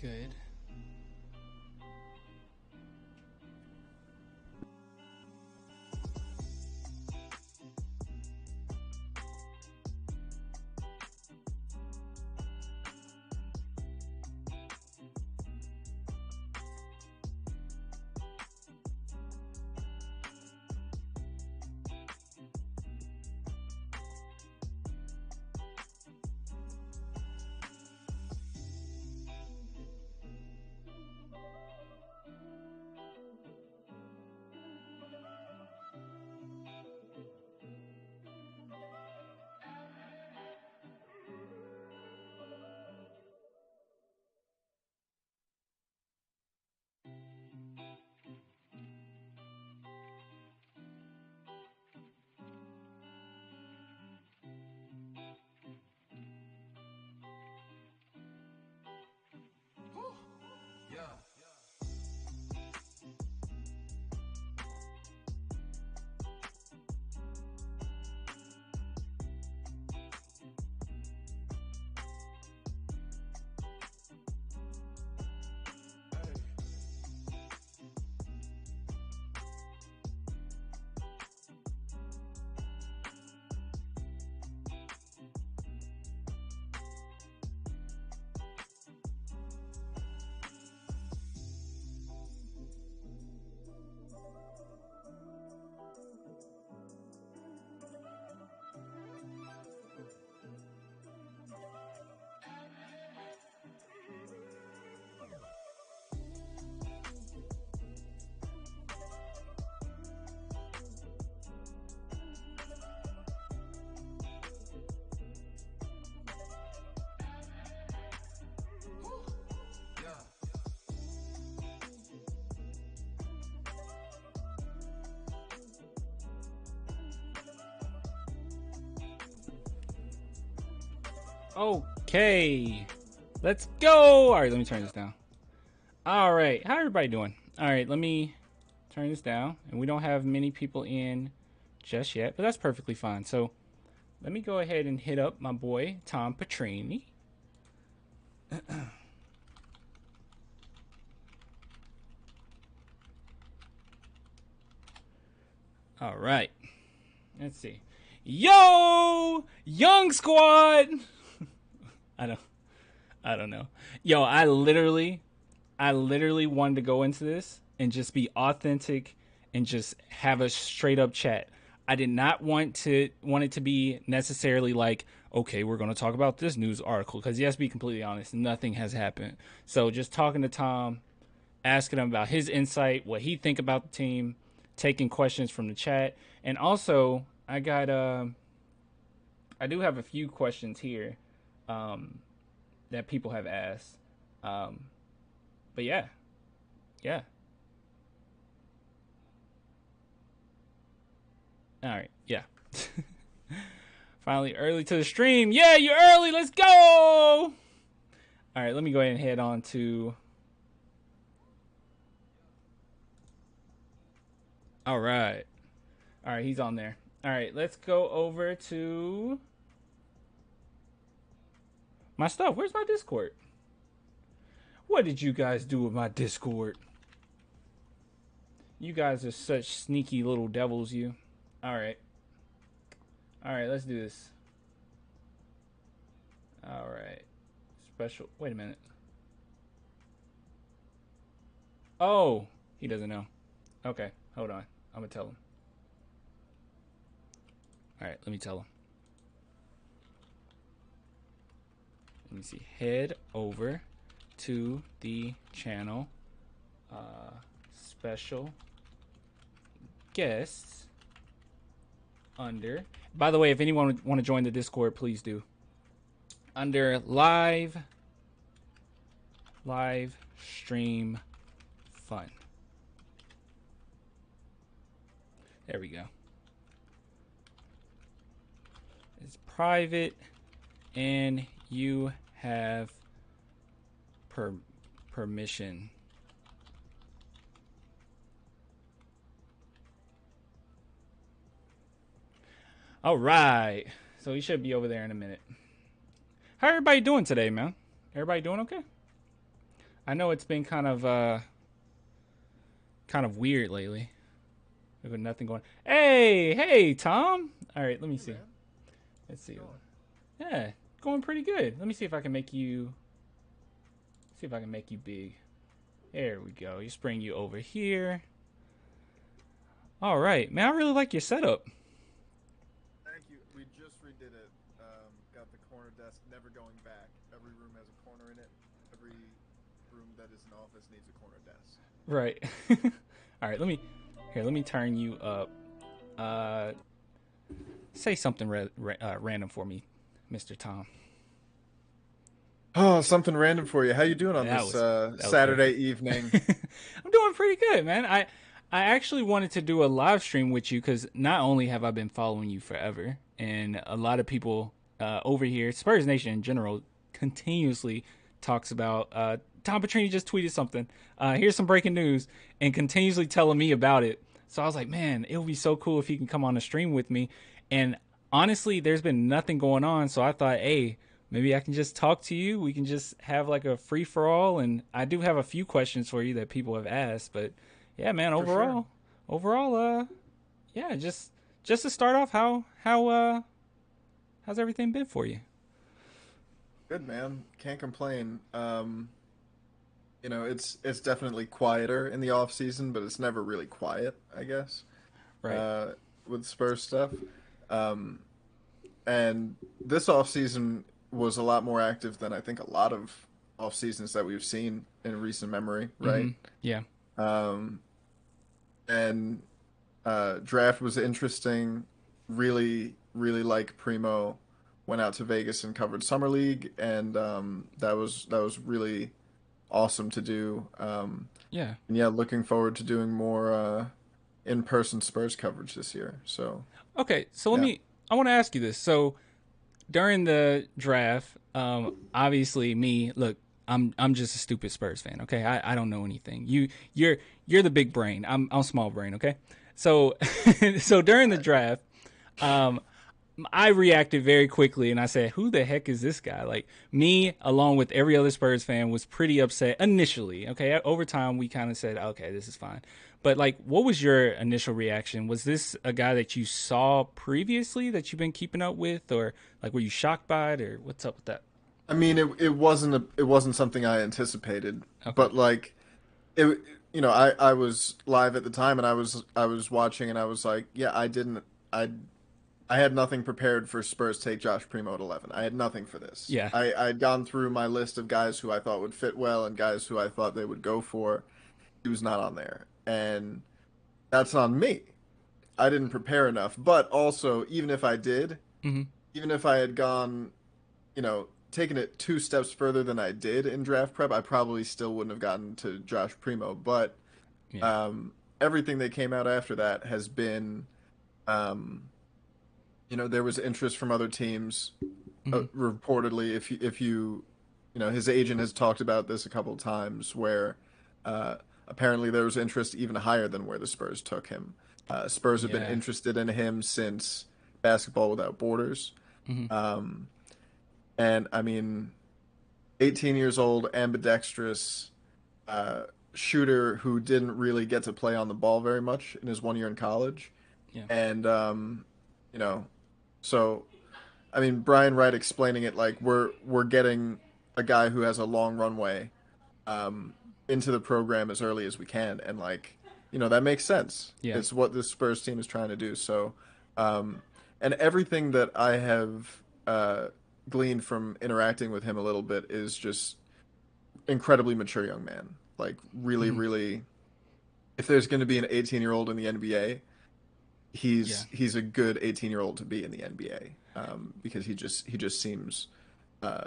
Good. Okay, let's go. All right, let me turn this down. All right, how everybody doing? All right, let me turn this down. And we don't have many people in just yet, but that's perfectly fine. So let me go ahead and hit up my boy Tom Petrini. All right, let's see. Yo, Young Squad. I don't know. Yo, I literally wanted to go into this and just be authentic and just have a straight up chat. I did not want it to be necessarily like, okay, we're going to talk about this news article, because yes, be completely honest, nothing has happened. So just talking to Tom, asking him about his insight, what he think about the team, taking questions from the chat, and also I do have a few questions here that people have asked. Um, but yeah, yeah. All right, yeah. Finally, early to the stream. Yeah, you're early. Let's go. All right, let me go ahead and head on to. All right. All right, he's on there. All right, let's go over to my stuff. Where's my Discord? What did you guys do with my Discord? You guys are such sneaky little devils, you. All right. All right, let's do this. All right. Special. Wait a minute. Oh, he doesn't know. Okay, hold on. I'm gonna tell him. All right, let me tell him. Let me see. Head over to the channel. Special guests under. By the way, if anyone would want to join the Discord, please do. Under live stream fun. There we go. It's private, and you have permission. All right. So he should be over there in a minute. How everybody doing today, man? Everybody doing okay? I know it's been kind of weird lately. We've got nothing going. Hey, Tom. All right, let me Hey see. man, Let's how's it see. going? Yeah, going pretty good. Let me see if I can make you. See if I can make you big. There we go. Just bring you over here. All right, man. I really like your setup. Thank you. We just redid it. Got the corner desk, never going back. Every room has a corner in it. Every room that is an office needs a corner desk. Right. All right. Let me turn you up. Uh, say something random for me, Mister Tom. Oh, something random for you. How you doing on That this was that was Saturday perfect. evening? I'm doing pretty good, man. I actually wanted to do a live stream with you because not only have I been following you forever, and a lot of people over here, Spurs Nation in general, continuously talks about Tom Petrini just tweeted something. Here's some breaking news, and continuously telling me about it. So I was like, man, it would be so cool if he can come on the stream with me. And honestly, there's been nothing going on, so I thought, hey, maybe I can just talk to you. We can just have like a free for all, and I do have a few questions for you that people have asked. But yeah, man, For sure. overall, yeah, just to start off, how's everything been for you? Good man. Can't complain. It's definitely quieter in the off season, but it's never really quiet, I guess. Right. Uh, with Spurs stuff. Um, and this off season was a lot more active than I think a lot of off seasons that we've seen in recent memory, right? Mm-hmm. Yeah. Um, and Draft was interesting. Really, really like Primo. Went out to Vegas and covered Summer League, and that was really awesome to do. Yeah. And yeah, looking forward to doing more in-person Spurs coverage this year. So Okay. So yeah. I want to ask you this. So during the draft, obviously me, look, I'm just a stupid Spurs fan. Okay, I don't know anything. You're the big brain. I'm small brain. Okay, so so during the draft, um, I reacted very quickly and I said, "Who the heck is this guy?" Like me, along with every other Spurs fan, was pretty upset initially. Okay, over time we kind of said, "Okay, this is fine." But like, what was your initial reaction? Was this a guy that you saw previously that you've been keeping up with, or like were you shocked by it, or what's up with that? I mean, it wasn't something I anticipated, Okay, but like it, I was live at the time and I was watching and I was like, yeah, I I had nothing prepared for Spurs take Josh Primo at 11. I had nothing for this. yeah, I had gone through my list of guys who I thought would fit well and guys who I thought they would go for. He was not on there, and that's on me. I didn't prepare enough, but also even if I did, mm-hmm. even if I had gone taken it two steps further than I did in draft prep, I probably still wouldn't have gotten to Josh Primo. But Yeah, um, everything that came out after that has been, um, there was interest from other teams. mm-hmm. Reportedly, his agent has talked about this a couple of times, where uh, apparently there was interest even higher than where the Spurs took him. Spurs have been Yeah, interested in him since Basketball Without Borders. mm-hmm. Um, and I mean, 18 years old, ambidextrous uh, shooter who didn't really get to play on the ball very much in his 1 year in college. Yeah, And, you know, so, I mean, Brian Wright explaining it like we're getting a guy who has a long runway um, into the program as early as we can. And, like, that makes sense. yeah, It's what this Spurs team is trying to do. So, um, and everything that I have gleaned from interacting with him a little bit is just incredibly mature young man. Like really, mm-hmm. really, if there's going to be an 18-year-old in the NBA, Yeah, he's a good 18-year-old to be in the NBA because he just seems uh,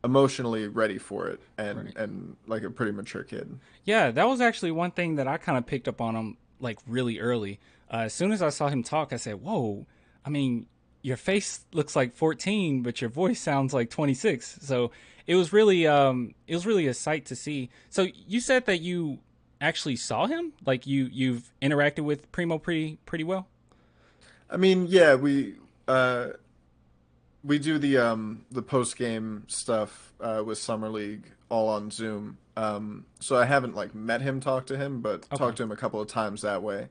emotionally ready for it and right. and like a pretty mature kid. Yeah, that was actually one thing that I kind of picked up on him like really early. As soon as I saw him talk, I said, "Whoa! I mean, your face looks like 14, but your voice sounds like 26." So it was really a sight to see. So you said that you actually saw him, like you've interacted with Primo pretty well. I mean, yeah, we uh, we do the post game stuff with Summer League all on Zoom. So I haven't like met him, talked to him, but Okay. talked to him a couple of times that way.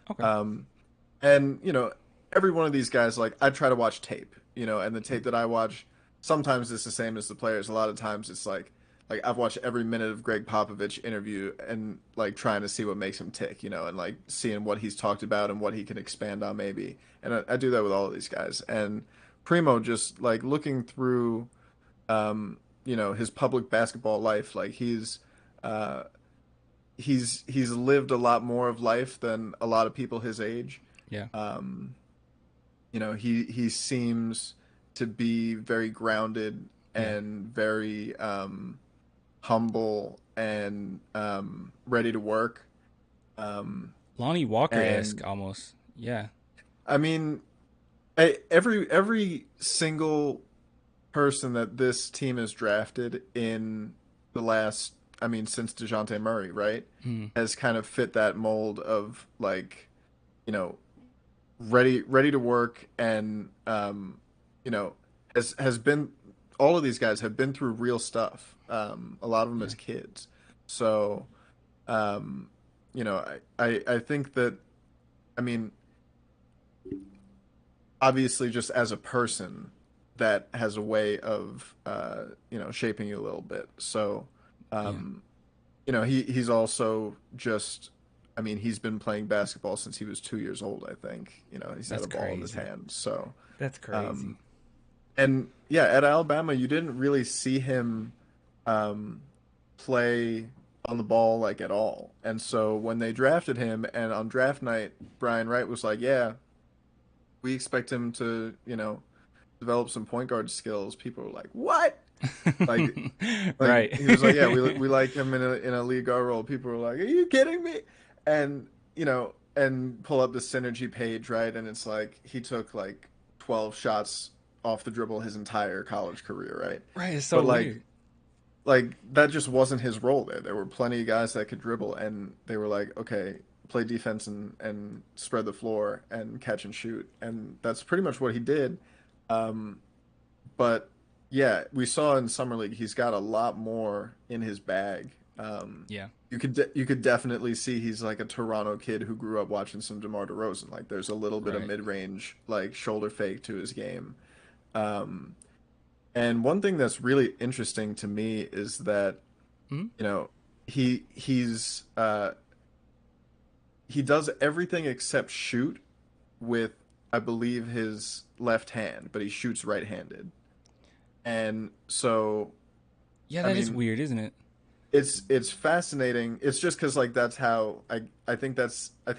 Okay. Um, and every one of these guys, like I try to watch tape, and the tape that I watch sometimes it's the same as the players. A lot of times it's like I've watched every minute of Greg Popovich interview and like trying to see what makes him tick, and like seeing what he's talked about and what he can expand on maybe. And I do that with all of these guys. And Primo just like looking through his public basketball life, like uh he's lived a lot more of life than a lot of people his age. Yeah. Um, he seems to be very grounded Yeah. and very humble and ready to work. Um, Lonnie Walker esque and almost. Yeah. I mean, every single person that this team has drafted in the last, I mean, since DeJounte Murray, right, Mm. has kind of fit that mold of like, you know, ready to work and you know, has been all of these guys have been through real stuff. A lot of them Yeah. as kids. So, um, I think that I mean, obviously just as a person that has a way of shaping you a little bit. So Yeah. um he's also just I mean he's been playing basketball since he was 2 years old. I think he's had That's a ball in his crazy. hand. So That's crazy. um and yeah, at Alabama you didn't really see him um play on the ball like at all. And so when they drafted him and on draft night Brian Wright was like, yeah, we expect him to develop some point guard skills. People were like, "What?" Like, like Right. he was like, "Yeah, we like him in a lead guard role." People were like, "Are you kidding me?" And and pull up the synergy page, right? And it's like he took like 12 shots off the dribble his entire college career, right? Right. It's so But weird. like that just wasn't his role there. There were plenty of guys that could dribble, and they were like, okay, play defense and spread the floor and catch and shoot, and that's pretty much what he did. Um, but yeah, we saw in summer league he's got a lot more in his bag. Yeah. You could definitely see he's like a Toronto kid who grew up watching some DeMar DeRozan. Like there's a little bit of Right. mid range like shoulder fake to his game. Um, and one thing that's really interesting to me is that Hmm. you know he does everything except shoot with I believe his left hand, but he shoots right-handed. And so Yeah, I that is mean weird, isn't it? it's fascinating. It's just because like that's how I think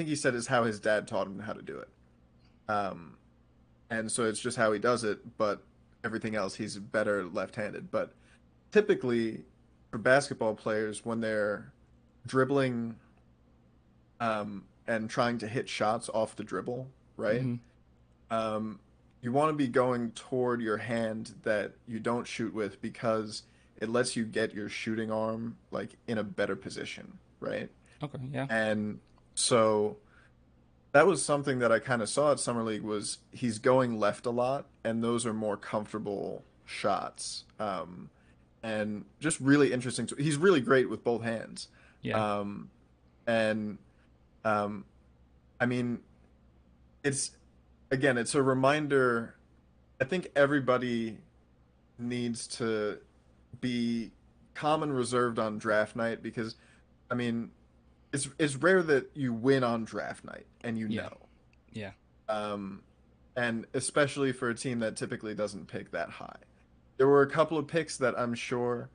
he said is how his dad taught him how to do it. Um, and so it's just how he does it, but everything else he's better left-handed. But typically for basketball players when they're dribbling and trying to hit shots off the dribble, right? Hmm. Um, you want to be going toward your hand that you don't shoot with because it lets you get your shooting arm like in a better position, right? Okay. Yeah. And so that was something that I kind of saw at Summer League was he's going left a lot, and those are more comfortable shots. And just really interesting. He's really great with both hands. Yeah. Um, and um, I mean, it's again, it's a reminder. I think everybody needs to be calm and reserved on draft night because, I mean, it's rare that you win on draft night and you Yeah. know. Yeah. Um, and especially for a team that typically doesn't pick that high. There were a couple of picks that I'm sure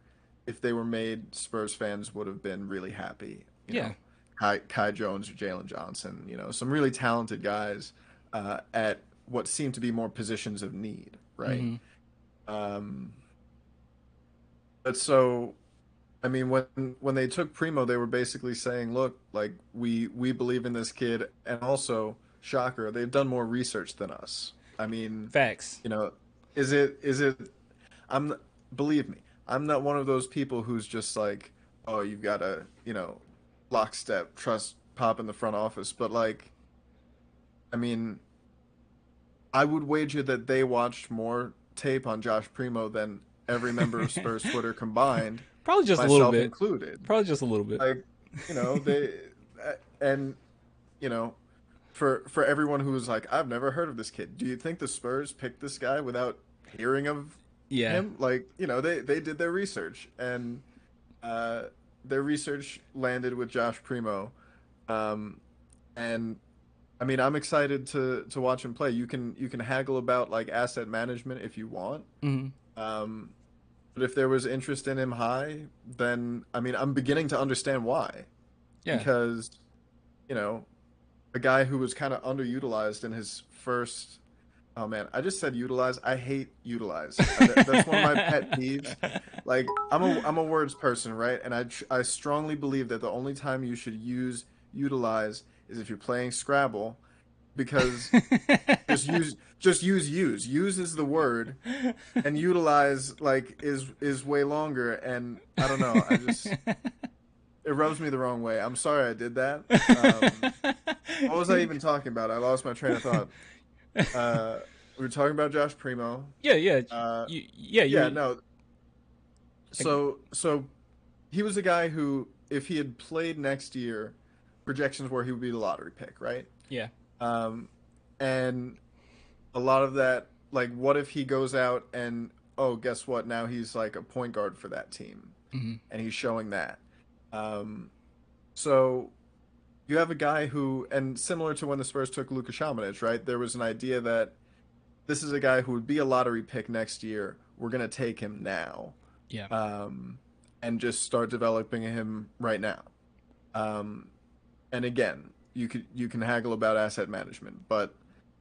if they were made, Spurs fans would have been really happy. Yeah. Kai Jones or Jalen Johnson, some really talented guys at what seem to be more positions of need, right? Hmm. Um, but so, I mean, when they took Primo, they were basically saying, "Look, like we believe in this kid, and also, shocker, they've done more research than us." I mean, Facts. you know, is it? I'm believe me, I'm not one of those people who's just like, "Oh, you've got to, lockstep trust pop in the front office," but like, I mean, I would wager that they watched more tape on Josh Primo than every member of Spurs Twitter combined, Probably just a little myself bit. included. Probably just a little bit. Like, they and you know, for everyone who was like, I've never heard of this kid. Do you think the Spurs picked this guy without hearing of Yeah. him? Like, they did their research, and uh, their research landed with Josh Primo. Um, and I mean, I'm excited to watch him play. You can haggle about like asset management if you want. Hmm. Um, but if there was interest in him high, then I mean, I'm beginning to understand why. Yeah. Because, you know, a guy who was kind of underutilized in his first. Oh man, I just said utilize. I hate utilize. That's one of my pet peeves. Like I'm a words person, right? And I strongly believe that the only time you should use utilize is if you're playing Scrabble, because just use use. Use is the word, and utilize like is way longer. And I don't know. It rubs me the wrong way. I'm sorry I did that. What was I even talking about? I lost my train of thought. Uh, we were talking about Josh Primo. Yeah, yeah, Uh, yeah. yeah, You, no. So he was a guy who, if he had played next year, projections were he would be the lottery pick, right? yeah, Um, and a lot of that, like, what if he goes out and, oh, guess what? Now he's like a point guard for that team, hmm, and he's showing that. Um, so you have a guy who, and similar to when the Spurs took Luka Šamanić, right? There was an idea that this is a guy who would be a lottery pick next year. We're gonna take him now, yeah, um, and just start developing him right now. Um, and again, you can haggle about asset management, but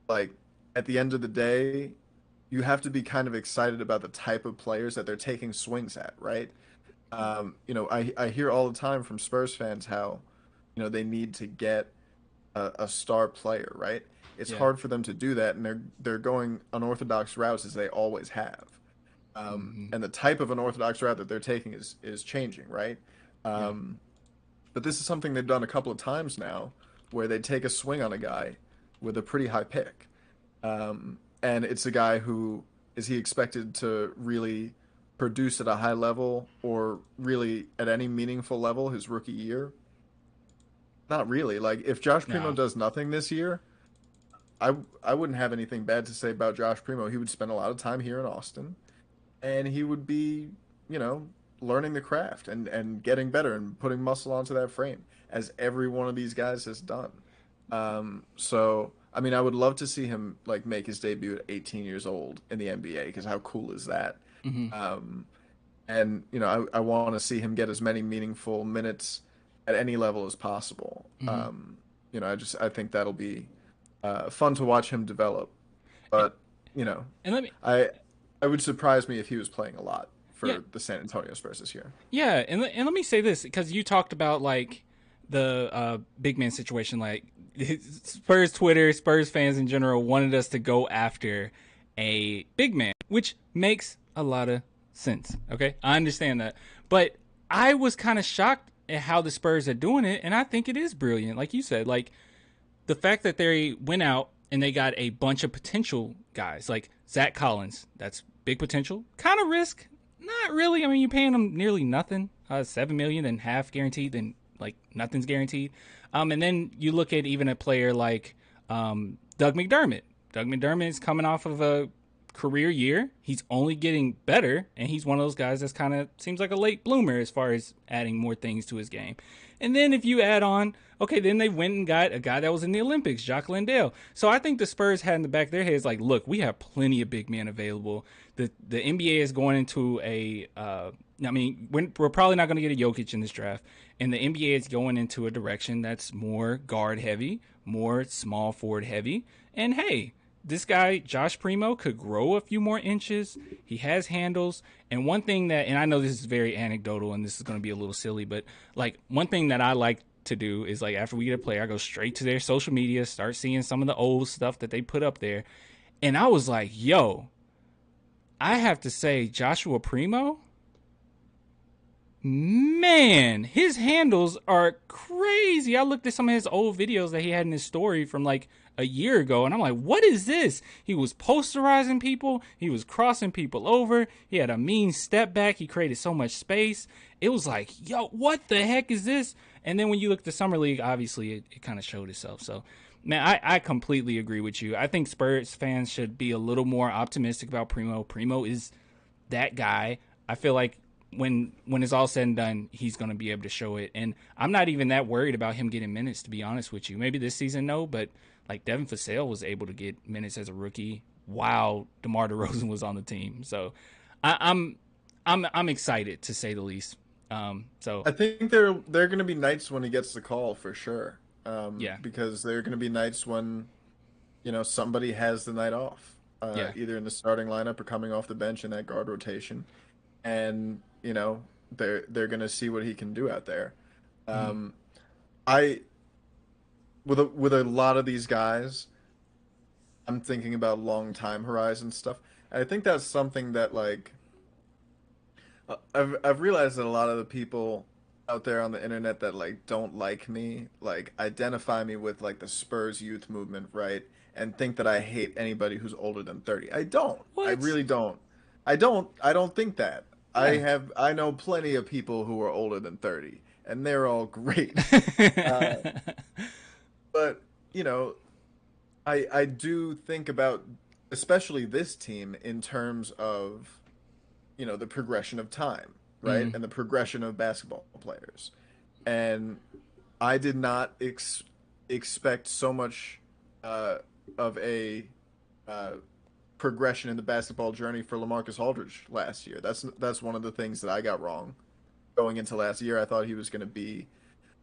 like at the end of the day, you have to be kind of excited about the type of players that they're taking swings at, right? I hear all the time from Spurs fans how, they need to get a star player, right? It's yeah, hard for them to do that, and they're going unorthodox routes as they always have. hmm, And the type of unorthodox route that they're taking is changing, right? yeah, Um, but this is something they've done a couple of times now, where they take a swing on a guy with a pretty high pick, and it's a guy who is he expected to really produce at a high level or really at any meaningful level his rookie year? Not really. Like if Josh Primo no, does nothing this year, I wouldn't have anything bad to say about Josh Primo. He would spend a lot of time here in Austin, and he would be, you know, learning the craft and getting better and putting muscle onto that frame, as every one of these guys has done. So I mean, I would love to see him like make his debut at 18 years old in the NBA, because how cool is that? hmm, Um, and I want to see him get as many meaningful minutes at any level as possible. hmm. I think that'll be fun to watch him develop. And, But you know, and let me, I I would surprise me if he was playing a lot yeah, for the San Antonio Spurs this year. yeah, and let me say this because you talked about like the big man situation, like Spurs Twitter, Spurs fans in general wanted us to go after a big man, which makes a lot of sense. Okay, I understand that, but I was kind of shocked at how the Spurs are doing it, and I think it is brilliant. Like you said, like the fact that they went out and they got a bunch of potential guys like Zach Collins. That's big potential. Kind of risk. Not really. I mean, you're paying him nearly nothing. 7 million and half guaranteed, then like nothing's guaranteed. And then you look at even a player like Doug McDermott. Doug McDermott is coming off of a career year. He's only getting better, and he's one of those guys that's kind of seems like a late bloomer as far as adding more things to his game. And then if you add on, okay, then they went and got a guy that was in the Olympics, Jacques Landale. So I think the Spurs had in the back of their heads like, look, we have plenty of big men available. The NBA is going into a I mean, we're probably not going to get a Jokic in this draft, and the NBA is going into a direction that's more guard heavy, more small forward heavy. And hey, this guy Josh Primo could grow a few more inches. He has handles, and one thing that, and I know this is very anecdotal, and this is going to be a little silly, but like one thing that I like to do is like after we get a player, I go straight to their social media, start seeing some of the old stuff that they put up there, and I was like, yo, I have to say Joshua Primo, man, his handles are crazy. I looked at some of his old videos that he had in his story from like a year ago, and I'm like, what is this? He was posterizing people, he was crossing people over, he had a mean step back, he created so much space. It was like, yo, what the heck is this? And then when you look at the summer league, obviously it kind of showed itself. So, man, I completely agree with you. I think Spurs fans should be a little more optimistic about Primo. Primo is that guy. I feel like when it's all said and done, he's going to be able to show it. And I'm not even that worried about him getting minutes, to be honest with you. Maybe this season, no, but like Devin Vassell was able to get minutes as a rookie while DeMar DeRozan was on the team. So I'm excited to say the least. So I think there are going to be nights when he gets the call for sure. yeah, Because there are going to be nights when somebody has the night off, yeah, either in the starting lineup or coming off the bench in that guard rotation, and they're going to see what he can do out there. mm-hmm. Um, I with a lot of these guys, I'm thinking about long time horizon stuff. And I think that's something that like I've realized that a lot of the people out there on the internet that like don't like me, like identify me with like the Spurs youth movement, right? And think that I hate anybody who's older than 30. I don't. I What? really don't. I don't think that. Yeah. I know plenty of people who are older than 30 and they're all great. Uh, but, you know, I do think about especially this team in terms of the progression of time, right? mm, And the progression of basketball players. And I did not expect so much uh, of a uh, progression in the basketball journey for LaMarcus Aldridge last year. That's one of the things that I got wrong going into last year. I thought he was going to be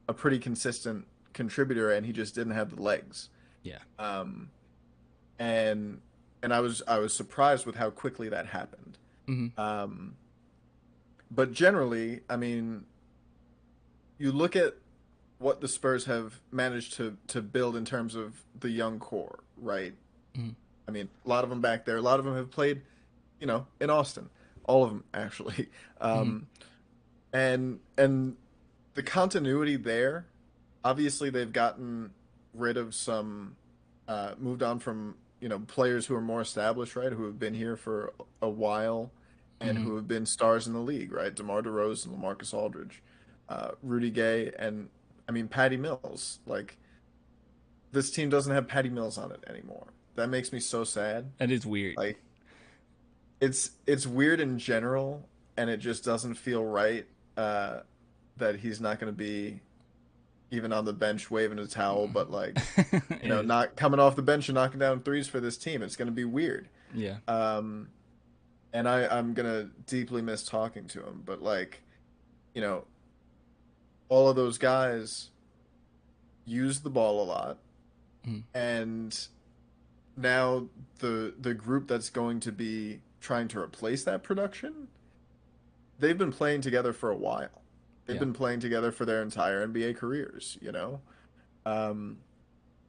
a pretty consistent contributor, and he just didn't have the legs. yeah. Um, and I was surprised with how quickly that happened. Mm-hmm. Um, but generally, I mean, you look at what the Spurs have managed to build in terms of the young core, right? Mm-hmm. I mean, a lot of them back there. A lot of them have played, in Austin. All of them actually. Mm-hmm. Um, and the continuity there. Obviously, they've gotten rid of some, moved on from players who are more established, right? Who have been here for a while, and Mm-hmm. who have been stars in the league, right? DeMar DeRozan, LaMarcus Aldridge, Rudy Gay, and I mean Patty Mills. Like this team doesn't have Patty Mills on it anymore. That makes me so sad. That is weird. Like it's weird in general, and it just doesn't feel right uh, that he's not going to be even on the bench waving a towel, but like It is. not coming off the bench and knocking down threes for this team. It's going to be weird. Yeah. Um, and I'm gonna deeply miss talking to him, but like, you know, all of those guys use the ball a lot, Mm-hmm. and now the group that's going to be trying to replace that production, they've been playing together for a while. They've Yeah. been playing together for their entire NBA careers, Um,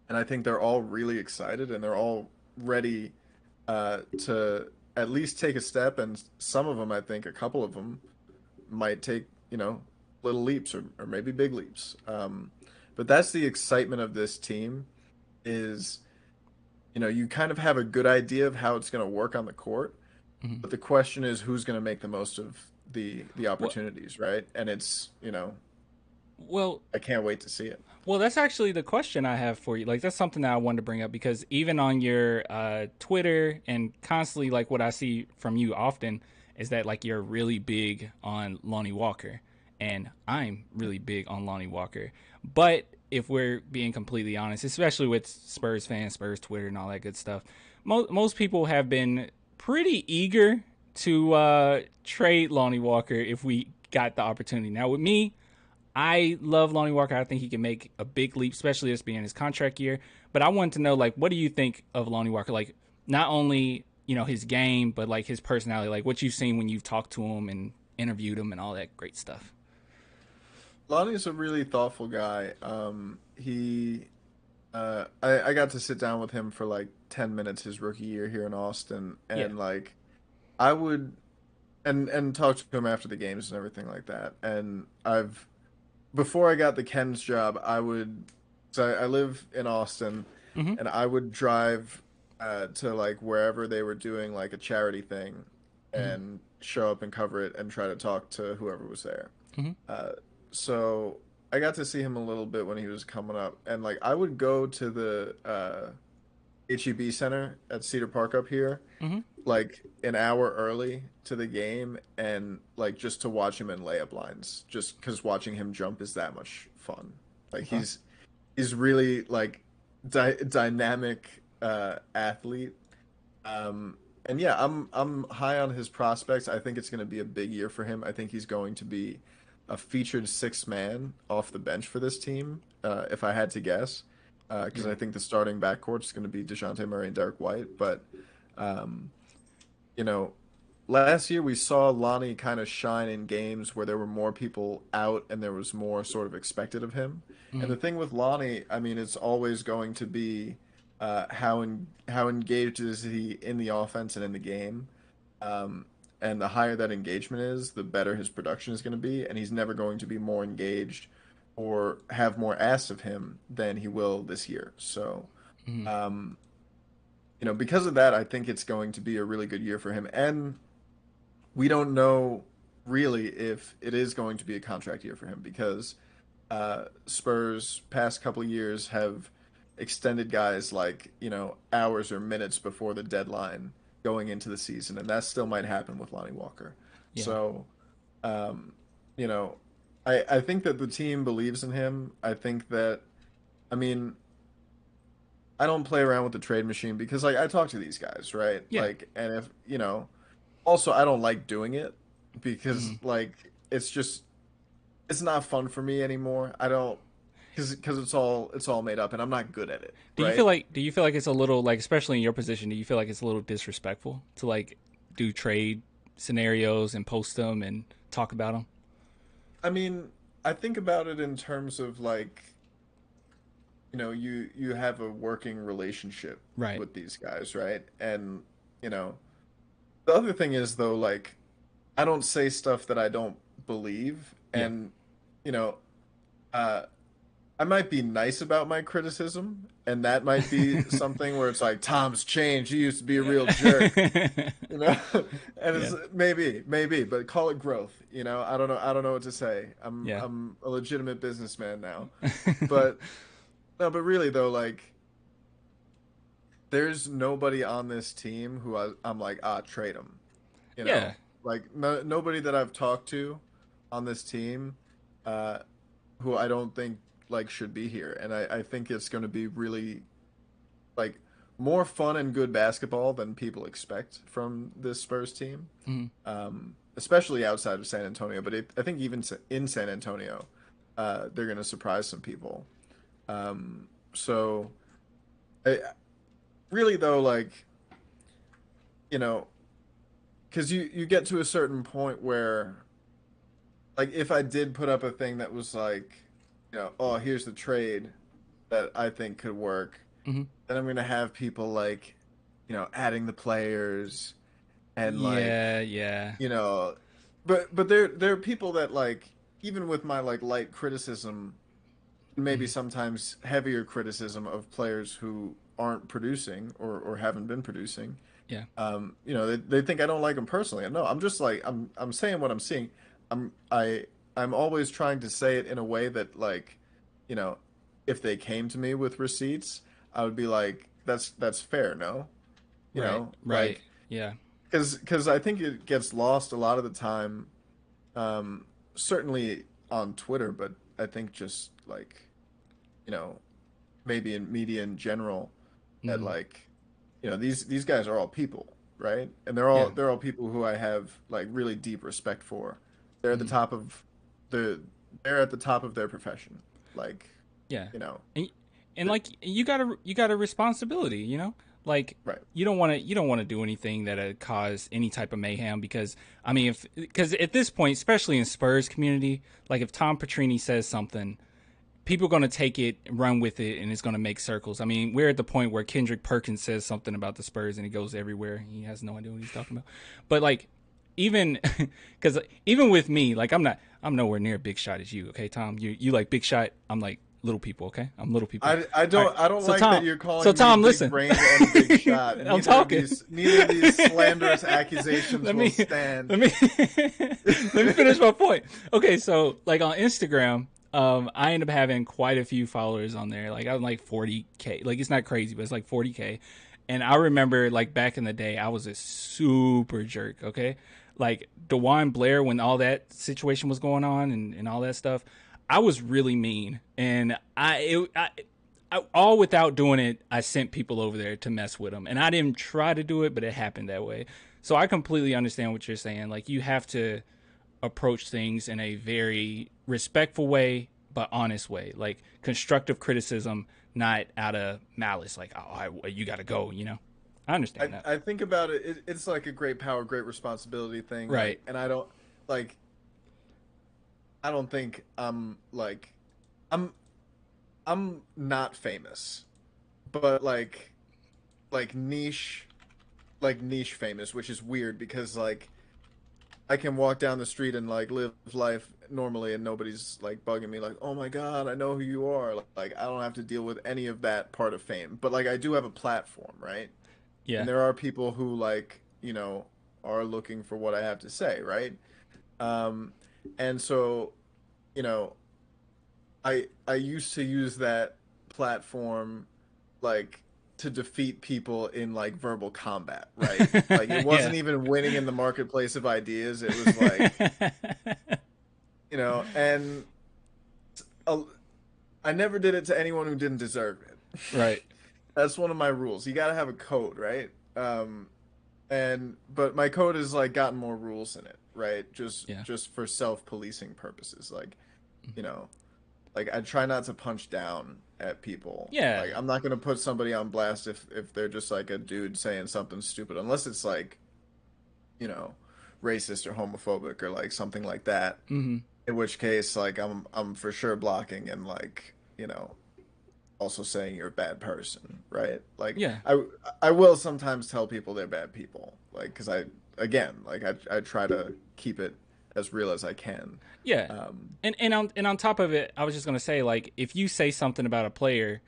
and I think they're all really excited and they're all ready to at least take a step. And some of them, I think, a couple of them might take, little leaps or maybe big leaps. But that's the excitement of this team is, you kind of have a good idea of how it's going to work on the court. Mm-hmm. But the question is who's going to make the most of the Well, opportunities, right? And it's, well, I can't wait to see it. Well, that's actually the question I have for you. Like, that's something that I wanted to bring up because even on your Twitter and constantly, like, what I see from you often is that, like, you're really big on Lonnie Walker. And I'm really big on Lonnie Walker. But if we're being completely honest, especially with Spurs fans, Spurs Twitter, and all that good stuff, most people have been pretty eager to trade Lonnie Walker if we got the opportunity. Now, with me, I love Lonnie Walker. I think he can make a big leap, especially this being his contract year. But I wanted to know, like, what do you think of Lonnie Walker? Like, not only his game, but like his personality, like what you've seen when you've talked to him and interviewed him and all that great stuff. Lonnie's a really thoughtful guy. I got to sit down with him for like 10 minutes his rookie year here in Austin, Yeah. and like I would and talk to him after the games and everything like that. And before I got the Ken's job, I would, so I live in Austin, Mm-hmm. and I would drive to like wherever they were doing like a charity thing, Mm-hmm. and show up and cover it and try to talk to whoever was there. Mm-hmm. Uh, so I got to see him a little bit when he was coming up, and like I would go to the HEB Center at Cedar Park up here Mm-hmm. like an hour early to the game, and like just to watch him in layup lines, just because watching him jump is that much fun. Like Okay. he's really like dynamic athlete. And yeah, I'm high on his prospects. I think it's going to be a big year for him. I think he's going to be a featured six man off the bench for this team, if I had to guess, because I Yeah. think the starting backcourt is going to be DeJounte Murray and Derek White. But um, you know, last year we saw Lonnie kind of shine in games where there were more people out and there was more sort of expected of him. And Mm-hmm. the thing with Lonnie, I mean, it's always going to be how engaged is he in the offense and in the game. Um, and the higher that engagement is, the better his production is going to be. And he's never going to be more engaged or have more asked of him than he will this year. So, Mm-hmm. um, because of that, I think it's going to be a really good year for him. And we don't know really if it is going to be a contract year for him because Spurs past couple years have extended guys like hours or minutes before the deadline going into the season, and that still might happen with Lonnie Walker. Yeah. So, um, you know, I think that the team believes in him. I think that I mean I don't play around with the trade machine because like I talk to these guys, right? Yeah. Like, and if also I don't like doing it Mm-hmm. because like it's not fun for me anymore. I don't because it's all made up and I'm not good at it, right? Do you feel like it's a little like, especially in your position, do you feel like it's a little disrespectful to like do trade scenarios and post them and talk about them? I mean, I think about it in terms of like, you have a working relationship Right. with these guys, right? And, you know, the other thing is though, like, I don't say stuff that I don't believe, Yeah. and, you know, uh I might be nice about my criticism, and that might be something where it's like, Tom's changed. He used to be a real jerk, you know? And Yeah. it's maybe, but call it growth, I don't know what to say. I'm Yeah. I'm a legitimate businessman now. But no, but really though, like there's nobody on this team who I'm like, trade him, you Yeah. know? Like nobody that I've talked to on this team uh who I don't think like should be here. And I think it's going to be really like more fun and good basketball than people expect from this Spurs team, Mm-hmm. especially outside of San Antonio. But I think even in San Antonio, they're going to surprise some people. So I, really though, like you know, because you get to a certain point where like if I did put up a thing that was like, oh, here's the trade that I think could work, Mm-hmm. then I'm gonna have people like, adding the players and like, Yeah. Yeah. you know, but there are people that like even with my like light criticism, maybe Mm-hmm. sometimes heavier criticism of players who aren't producing or haven't been producing. Yeah. They think I don't like them personally. No, I'm just like I'm saying what I'm seeing. I'm I I'm always trying to say it in a way that like, you know, if they came to me with receipts, I would be like, that's fair, no? Right. Right. Like Yeah. because I think it gets lost a lot of the time, certainly on Twitter, but I think just like, you know, maybe in media in general, that Mm-hmm. like these guys are all people, right? And they're all Yeah. they're all people who I have like really deep respect for. They're at the Mm-hmm. top of the they're at the top of their profession. Like, Yeah. you know, And th- like you got a responsibility, Like right. you don't want to do anything that cause any type of mayhem because I mean if because at this point, especially in Spurs community, like if Tom Petrini says something, people are going to take it, run with it, and it's going to make circles. I mean, we're at the point where Kendrick Perkins says something about the Spurs and it goes everywhere. He has no idea what he's talking about. But like, even because even with me, like I'm nowhere near a big shot as you. Okay, Tom, you like big shot. I'm like little people. Okay, I'm little people. I All right. don't So like that Tom. you're So calling me Tom, big listen. brained and a big shot. I'm talking. Neither of these slanderous accusations let will me stand. let me let me finish my point. Okay, so like on Instagram, I end up having quite a few followers on there. Like I'm like 40K. Like it's not crazy, but it's like 40K. And I remember like back in the day, I was a super jerk. Okay, like DeWine Blair when all that situation was going on and all that stuff. I was really mean, and all without doing it, I sent people over there to mess with them, and I didn't try to do it, but it happened that way. So I completely understand what you're saying. Like you have to approach things in a very respectful way, but honest way. Like constructive criticism, not out of malice. Like you got to go. I understand that. I think about it, it's like a great power, great responsibility thing. Right. And like I don't think I'm I'm not famous, but like niche famous, which is weird because like I can walk down the street and like live life normally and nobody's like bugging me like, "Oh my God, I know who you are." Like I don't have to deal with any of that part of fame. But like I do have a platform, right? Yeah. And there are people who like, are looking for what I have to say, right? Um and so, you know, I used to use that platform like to defeat people in like verbal combat, right? Like it yeah. wasn't even winning in the marketplace of ideas. It was like, and uh, I never did it to anyone who didn't deserve it. right. That's one of my rules. You got to have a code, right? But my code has like gotten more rules in it, right? Yeah. Just for self-policing purposes. You know, like I try not to punch down at people. Yeah. Like I'm not gonna put somebody on blast if they're just like a dude saying something stupid, unless it's like, you know, racist or homophobic or like something like that. Mm-hmm. In which case, like I'm for sure blocking and like, also saying you're a bad person, right? Like Yeah. I will sometimes tell people they're bad people, like because I try to keep it as real as I can. Yeah, Um, and on top of it, I was just gonna say like if you say something about a player,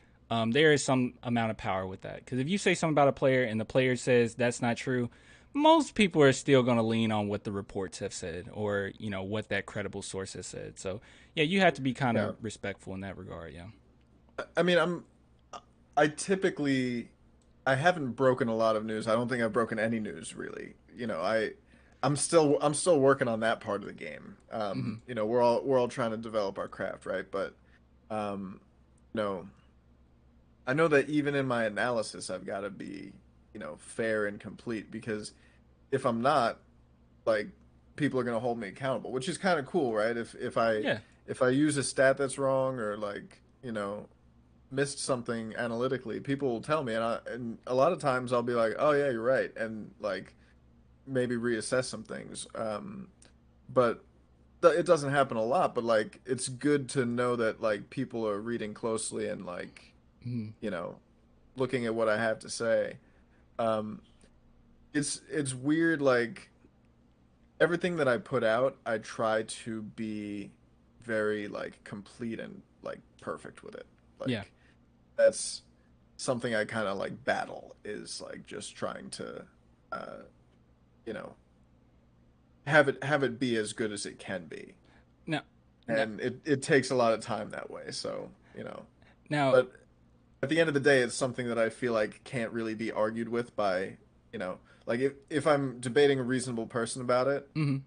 there is some amount of power with that. Because if you say something about a player and the player says that's not true, most people are still gonna lean on what the reports have said or what that credible source has said. So yeah, you have to be kind yeah, of respectful in that regard. Yeah. I mean I typically I haven't broken a lot of news. I don't think I've broken any news really. I'm still working on that part of the game. Mm-hmm. We're all trying to develop our craft, right? But um, no, I know that even in my analysis, I've got to be, fair and complete because if I'm not, like, people are gonna hold me accountable, which is kind of cool, right? Yeah. If I use a stat that's wrong or like, missed something analytically, people will tell me, and a lot of times I'll be like, "Oh yeah, you're right," and like maybe reassess some things. But it doesn't happen a lot. But like, it's good to know that like people are reading closely and like, Mm-hmm. you know, looking at what I have to say. Um, it's weird. Like everything that I put out, I try to be very like complete and like perfect with it. Yeah. Like that's something I kind of like battle is like just trying to, uh, you know, have it be as good as it can be. Now, now, And it takes a lot of time that way. So, now. but at the end of the day, it's something that I feel like can't really be argued with by, like if I'm debating a reasonable person about it, Mm-hmm.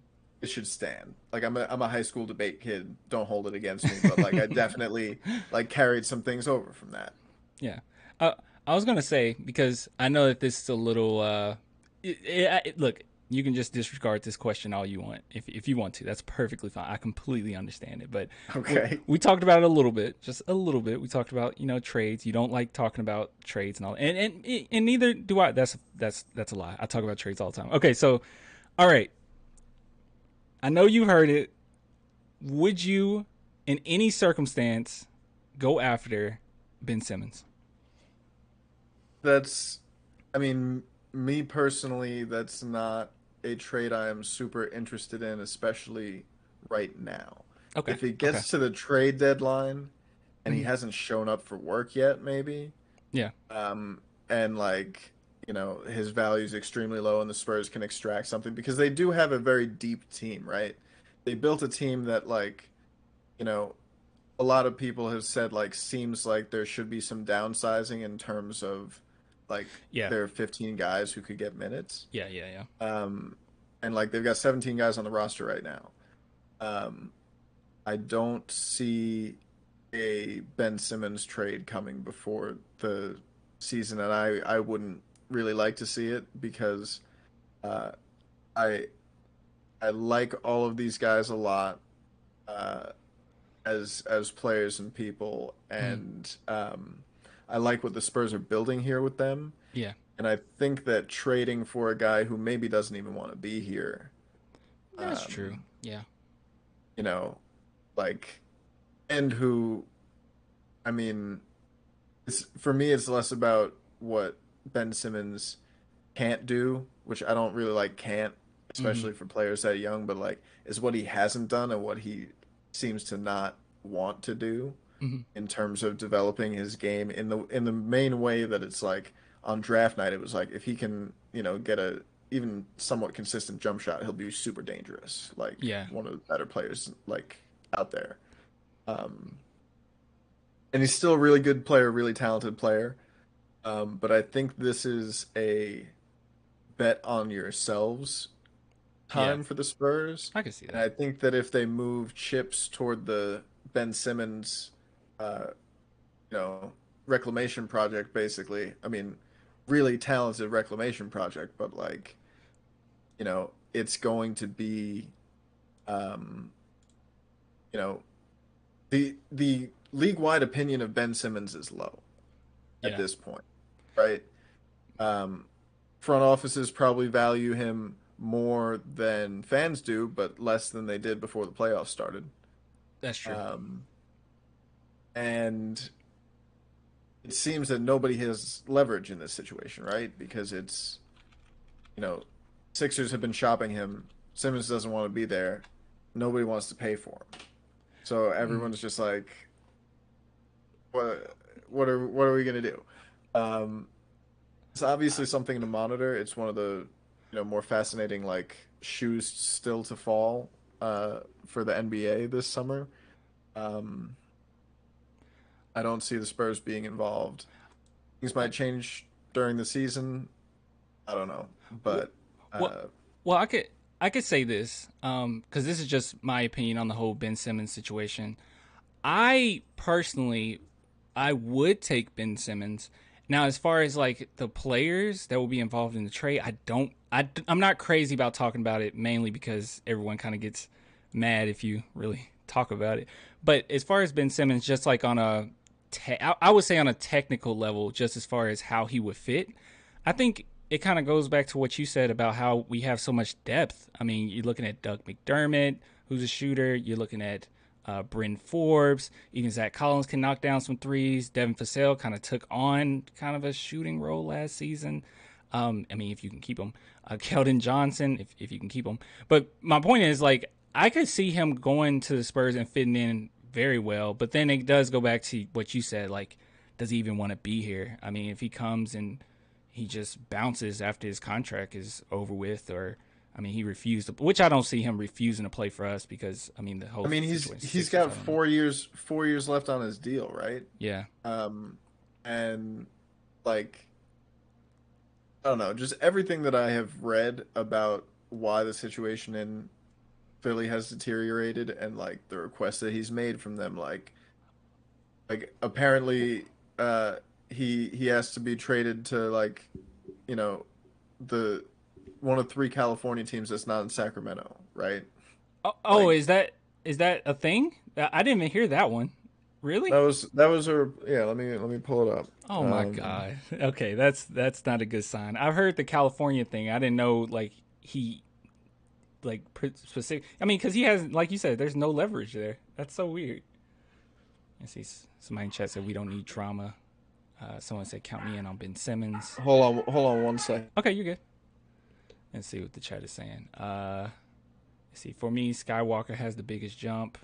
it should stand. Like I'm a high school debate kid. Don't hold it against me, but like I definitely like carried some things over from that. Yeah. Uh, I was gonna say because I know that this is a little. Look, you can just disregard this question all you want if you want to. That's perfectly fine. I completely understand it. But we, Okay. we talked about it a little bit, just a little bit. We talked about trades. You don't like talking about trades and all, and neither do I. That's a lie. I talk about trades all the time. Okay, so all right. I know you heard it. Would you, in any circumstance, go after Ben Simmons? That's, I mean, me personally, that's not a trade I am super interested in, especially right now. Okay. If it Okay. gets to the trade deadline and he Mhm. hasn't shown up for work yet, maybe. Yeah. And like, his value is extremely low and the Spurs can extract something because they do have a very deep team, right? They built a team that like, you know, a lot of people have said like seems like there should be some downsizing in terms of like Yeah. there are 15 guys who could get minutes. Yeah. Yeah. Yeah. Um, and like they've got 17 guys on the roster right now. Um, I don't see a Ben Simmons trade coming before the season, and I wouldn't really like to see it because uh, I I like all of these guys a lot uh, as players and people, Mhm. and I like what the Spurs are building here with them, Yeah. and I think that trading for a guy who maybe doesn't even want to be here, That's true. um, Yeah. you know, like, and who, I mean, it's for me, it's less about what Ben Simmons can't do, which I don't really like can't, Mhm. especially for players that young, but like is what he hasn't done and what he seems to not want to do Mhm. in terms of developing his game in the main way that it's like on draft night it was like if he can, get a even somewhat consistent jump shot, he'll be super dangerous, like Yeah. one of the better players like out there. Um, and he's still a really good player, really talented player. But I think this is a bet on yourselves Yeah. time for the Spurs. I can see And that. I think that if they move chips toward the Ben Simmons, uh, you know, reclamation project, basically, I mean, really talented reclamation project, but like, it's going to be, um, you know, the league-wide opinion of Ben Simmons is low at Yeah. this point, right? Um, front offices probably value him more than fans do, but less than they did before the playoffs started. That's true. Um, and it seems that nobody has leverage in this situation, right? Because you know, Sixers have been shopping him. Simmons doesn't want to be there. Nobody wants to pay for him. So Mhm. everyone's just like, what are we gonna do? Um, it's Uh, obviously something to monitor. It's one of the, more fascinating like shoes still to fall for the NBA this summer. Um, I don't see the Spurs being involved. Things uh, might change during the season. I don't know, wh- but well, uh, well, I could say this because this is just my opinion on the whole Ben Simmons situation. I personally, I would take Ben Simmons. Now, as far as like the players that will be involved in the trade, I don't. I'm not crazy about talking about it mainly because everyone kind of gets mad if you really talk about it. But as far as Ben Simmons, just like on I would say on a technical level, just as far as how he would fit, I think it kind of goes back to what you said about how we have so much depth. I mean, you're looking at Doug McDermott, who's a shooter. You're looking at Bryn Forbes, even Zach Collins can knock down some threes. Devin Vassell kind of took on kind of a shooting role last season. I mean, if you can keep him. Keldon Johnson, if you can keep him. But my point is, like, I could see him going to the Spurs and fitting in very well. But then it does go back to what you said, like, does he even want to be here? I mean, if he comes and he just bounces after his contract is over with, or I mean, he refused to, which I don't see him refusing to play for us because I mean the I whole mean situation he's Sixers. got I don't know. 4 years left on his deal, right? Yeah, Um, and like I don't know, just everything that I have read about why the situation in Philly has deteriorated and like the requests that he's made from them, like apparently uh he has to be traded to like you know the one of three California teams that's not in Sacramento, right? oh, Like is that a thing? I didn't even hear that one. that Really? was that was her. Yeah, let me pull it up. Oh my god. Okay, that's not a good sign. I've heard the California thing. I didn't know like he like specific. I mean, because he has, like you said, there's no leverage there. That's so weird. I see somebody in chat said we don't need drama. Someone said count me in on Ben Simmons. Hold on one second. Okay, you're good. Let's see what the chat is saying. Let's see. For me, Skywalker has the biggest jump.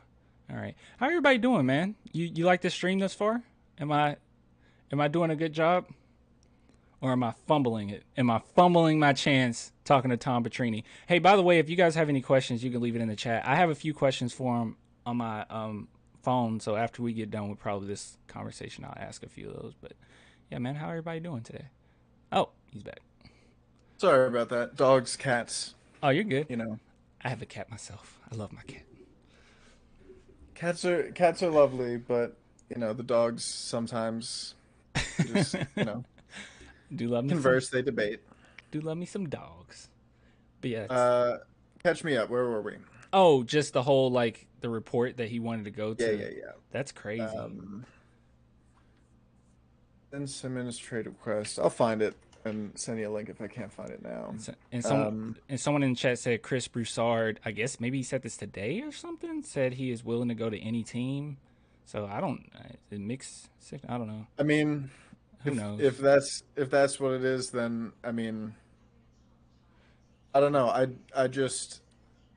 All right. How everybody doing, man? You like the stream thus far? Am I doing a good job, or am I fumbling it? Am I fumbling my chance talking to Tom Petrini? Hey, by the way, if you guys have any questions, you can leave it in the chat. I have a few questions for him on my phone, so after we get done with probably this conversation, I'll ask a few of those. But yeah, man, how everybody doing today? Oh, he's back. Sorry about that. Dogs, cats, Oh, you're good. you know. I have a cat myself. I love my cat. Cats are lovely, but the dogs sometimes just, Do love me some. converse, they debate. Do love me some dogs. But yeah, Uh, Catch me up. Where were we? oh, just the whole like the report that he wanted to go Yeah, to. yeah, yeah. That's crazy. Ben Simmons trade request. I'll find it and send you a link if I can't find it now. And, so, and some Um, and someone in the chat said Chris Broussard. I guess maybe he said this today or something. Said he is willing to go to any team. So I don't. It mix. I don't know. I mean, Who if knows? that's what it is, then I mean, I don't know.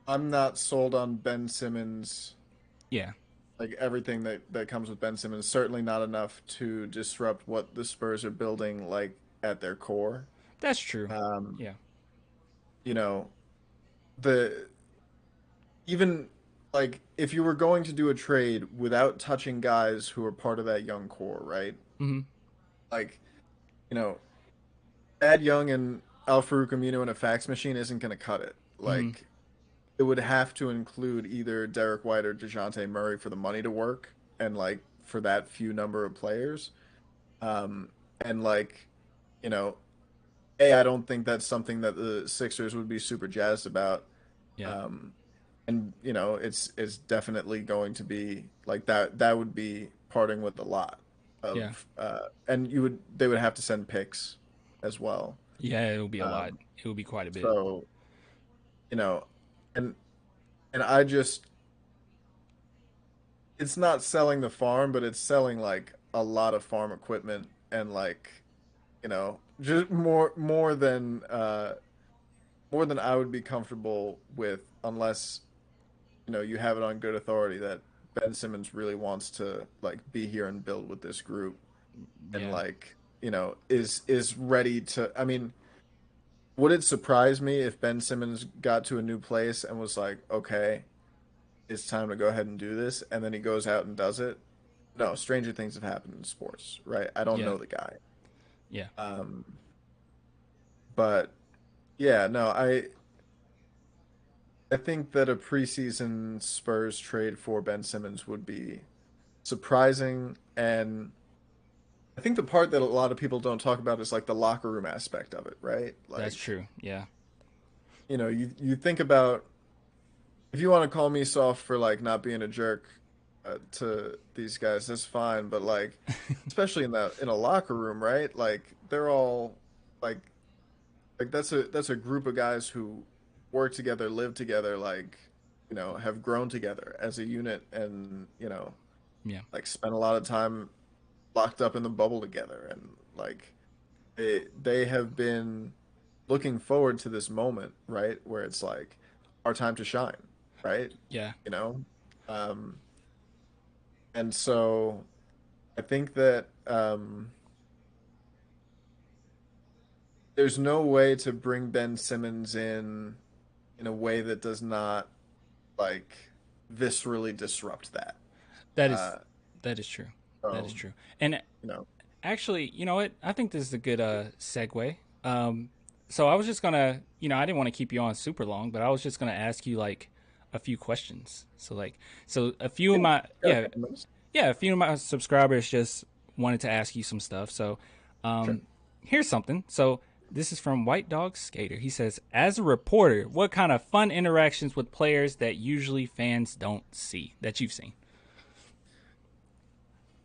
I'm not sold on Ben Simmons. Yeah, Like everything that comes with Ben Simmons, certainly not enough to disrupt what the Spurs are building, like at their core. that's true. Um, Yeah. you know, the even like if you were going to do a trade without touching guys who are part of that young core, right? Mm-hmm. Like, you know, Thad Young and Al-Farouq Aminu in a fax machine isn't going to cut it. Mm-hmm. Like, it would have to include either Derek White or DeJounte Murray for the money to work, and like for that few number of players. Um, and like, you know, I don't think that's something that the Sixers would be super jazzed about. Yeah. Um, and it's definitely going to be like that. That would be parting with a lot Yeah. of, and they would have to send picks as well. Yeah. It will be a lot. Um, It will be quite a bit. so you know, and I just it's not selling the farm, but it's selling like a lot of farm equipment and like just more than I would be comfortable with unless you have it on good authority that Ben Simmons really wants to like be here and build with this group and Yeah. like is ready to. I mean, would it surprise me if Ben Simmons got to a new place and was like, okay, it's time to go ahead and do this, and then he goes out and does it? No, stranger things have happened in sports, right? I don't Yeah. know the guy. Yeah. Um, but yeah, no, I think that a preseason Spurs trade for Ben Simmons would be surprising, and I think the part that a lot of people don't talk about is like the locker room aspect of it, right? That's Like, true. Yeah. you think about if you want to call me soft for like not being a jerk to these guys, that's fine, but like especially in a locker room, right? Like they're all like that's a group of guys who work together, live together, like have grown together as a unit, and Yeah. like spent a lot of time locked up in the bubble together, and like they have been looking forward to this moment, right, where it's like our time to shine, right? Yeah. You know, um, and so I think that there's no way to bring Ben Simmons in a way that does not like viscerally disrupt that. That is Uh, that is true. That is so true. And you know, actually, you know what? I think this is a good segue. So I was just gonna, I didn't want to keep you on super long, but I was just gonna ask you like a few questions. So a few of yeah, my got a couple minutes. a few of my subscribers just wanted to ask you some stuff. So Sure. um, here's something. So this is from White Dog Skater. He says, as a reporter, what kind of fun interactions with players that usually fans don't see that you've seen?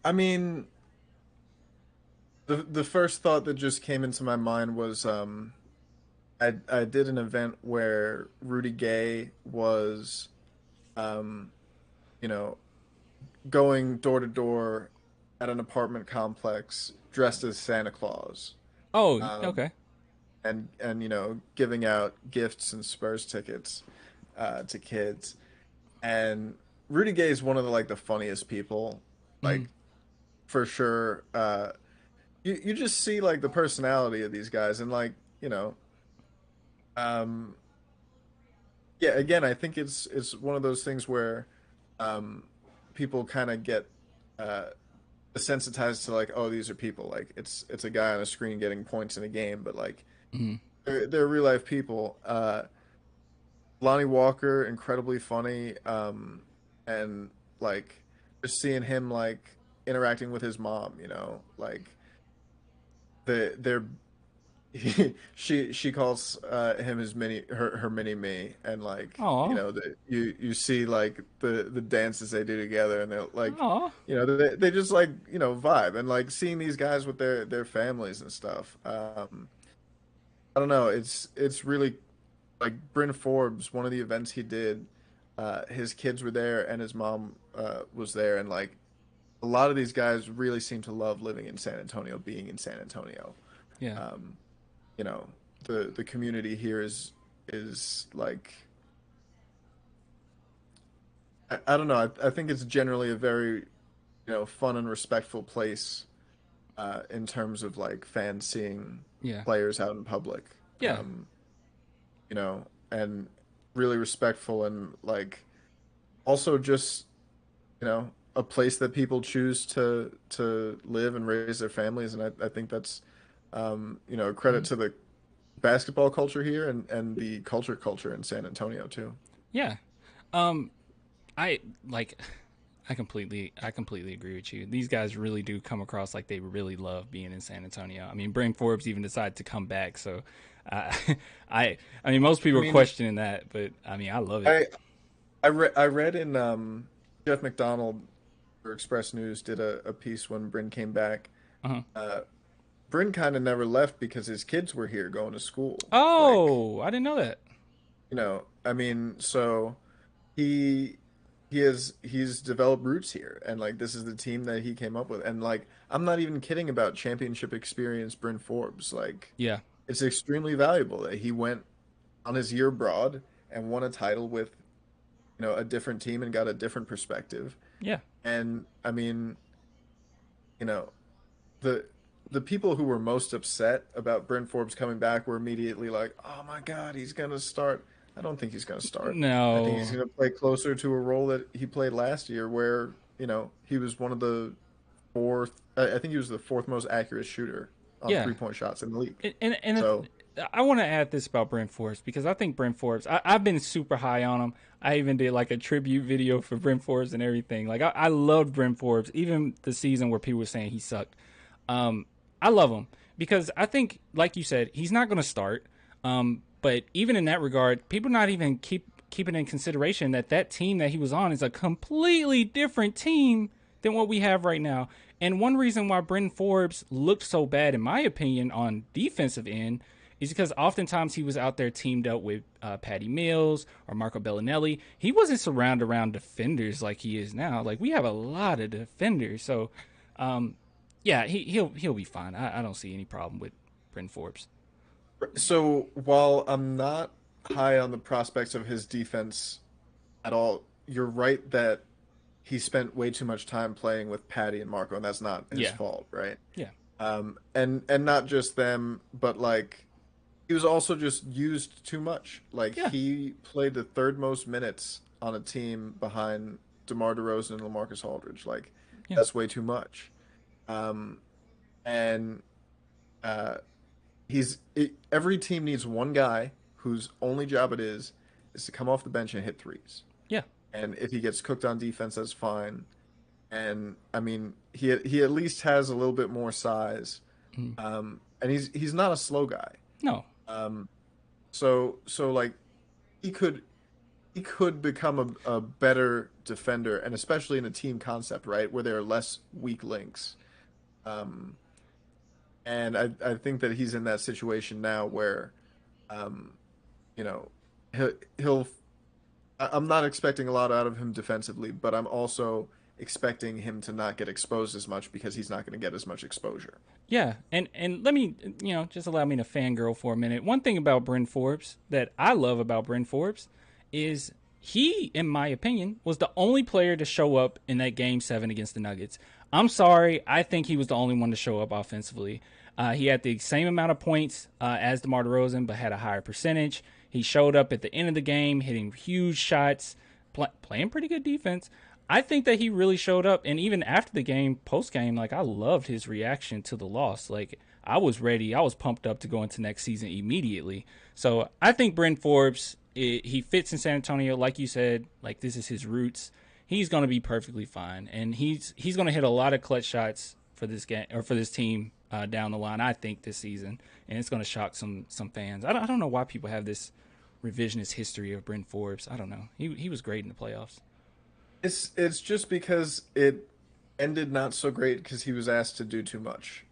I mean, the first thought that just came into my mind was I did an event where Rudy Gay was um you know going door to door at an apartment complex dressed as Santa Claus. Oh, Um, okay. and giving out gifts and Spurs tickets to kids, and Rudy Gay is one of the like the funniest people, Mm-hmm. like for sure. You just see like the personality of these guys, and like um, yeah. Again, I think it's one of those things where um, people kind of get uh, desensitized to like, oh, these are people. Like it's a guy on a screen getting points in a game, but like Mm-hmm. they're real life people. Lonnie Walker, incredibly funny, and like just seeing him like interacting with his mom, like they're she calls him his her mini me, and like Aw. you see like the dances they do together, and they're like Aw. they just like vibe, and like seeing these guys with their families and stuff. I don't know, it's really like Bryn Forbes, one of the events he did, his kids were there and his mom was there, and like a lot of these guys really seem to love living in San Antonio, being in San Antonio. Yeah. Um, you know, the community here is like I don't know. I think it's generally a very fun and respectful place in terms of like fans seeing Yeah. players out in public. Yeah. And really respectful, and like also just a place that people choose to live and raise their families, and I think that's a credit Mm-hmm. to the basketball culture here, and the culture in San Antonio too. Yeah. Um, I like. I completely agree with you. These guys really do come across like they really love being in San Antonio. I mean, Bryn Forbes even decided to come back, so uh, I mean, most I people are mean, questioning that, but I mean, I love it. I read in Jeff McDonald for Express News did a piece when Bryn came back. Uh-huh. Uh, Bryn kind of never left because his kids were here going to school. Like, Oh, I didn't know that. I mean, so he he's developed roots here, and like this is the team that he came up with, and like I'm not even kidding about championship experience Bryn Forbes. Like Yeah. it's extremely valuable that he went on his year abroad and won a title with a different team and got a different perspective. Yeah. And I mean, you know, the the people who were most upset about Bryn Forbes coming back were immediately like, "Oh my God, he's gonna start." I don't think he's gonna start. I think he's No. gonna play closer to a role that he played last year, where he was one of the fourth. I think he was the fourth most accurate shooter on Yeah. 3-point shots in the league. And So I want to add this about Brent Forbes because I think Brent Forbes. I've been super high on him. I even did like a tribute video for Brent Forbes and everything. Like I loved Brent Forbes, even the season where people were saying he sucked. Um, I love him because I think, like you said, he's not going to start. But even in that regard, people not even keeping in consideration that that team that he was on is a completely different team than what we have right now. And one reason why Brendan Forbes looked so bad, in my opinion, on defensive end is because oftentimes he was out there teamed up with Patty Mills or Marco Bellinelli. He wasn't surrounded around defenders like he is now. Like we have a lot of defenders, so yeah, he'll be fine. I don't see any problem with Brendan Forbes. while I'm not high on the prospects of his defense at all, you're right that he spent way too much time playing with Patty and Marco, and that's not his Yeah, fault, right? yeah, And not just them, but like he was also just used too much. Like yeah, he played the third most minutes on a team behind DeMar DeRozan and LaMarcus Aldridge. Like yeah, that's way too much. Um, and uh, every team needs one guy whose only job it is to come off the bench and hit threes. yeah, And if he gets cooked on defense, that's fine. And I mean, he at least has a little bit more size, mm, and he's not a slow guy. no, Um, so like he could he could become a better defender, and especially in a team concept, right, where there are less weak links. Um, and I think that he's in that situation now where, um, you know, he'll. I'm not expecting a lot out of him defensively, but I'm also expecting him to not get exposed as much because he's not going to get as much exposure. yeah. And let me just allow me to fangirl for a minute. One thing about Bryn Forbes that I love about Bryn Forbes is he, in my opinion, was the only player to show up in that game seven against the Nuggets. I'm sorry, I think he was the only one to show up offensively. He had the same amount of points as DeMar DeRozan, but had a higher percentage. He showed up at the end of the game, hitting huge shots, playing pretty good defense. I think that he really showed up, and even after the game, post game, like I loved his reaction to the loss. Like I was ready, I was pumped up to go into next season immediately. So I think Bryn Forbes, he fits in San Antonio, like you said. Like this is his roots. He's going to be perfectly fine, and he's going to hit a lot of clutch shots for this game or for this team down the line. I think this season, and it's going to shock some fans. I don't know why people have this revisionist history of Bryn Forbes. I don't know. He was great in the playoffs. It's just because it ended not so great because he was asked to do too much,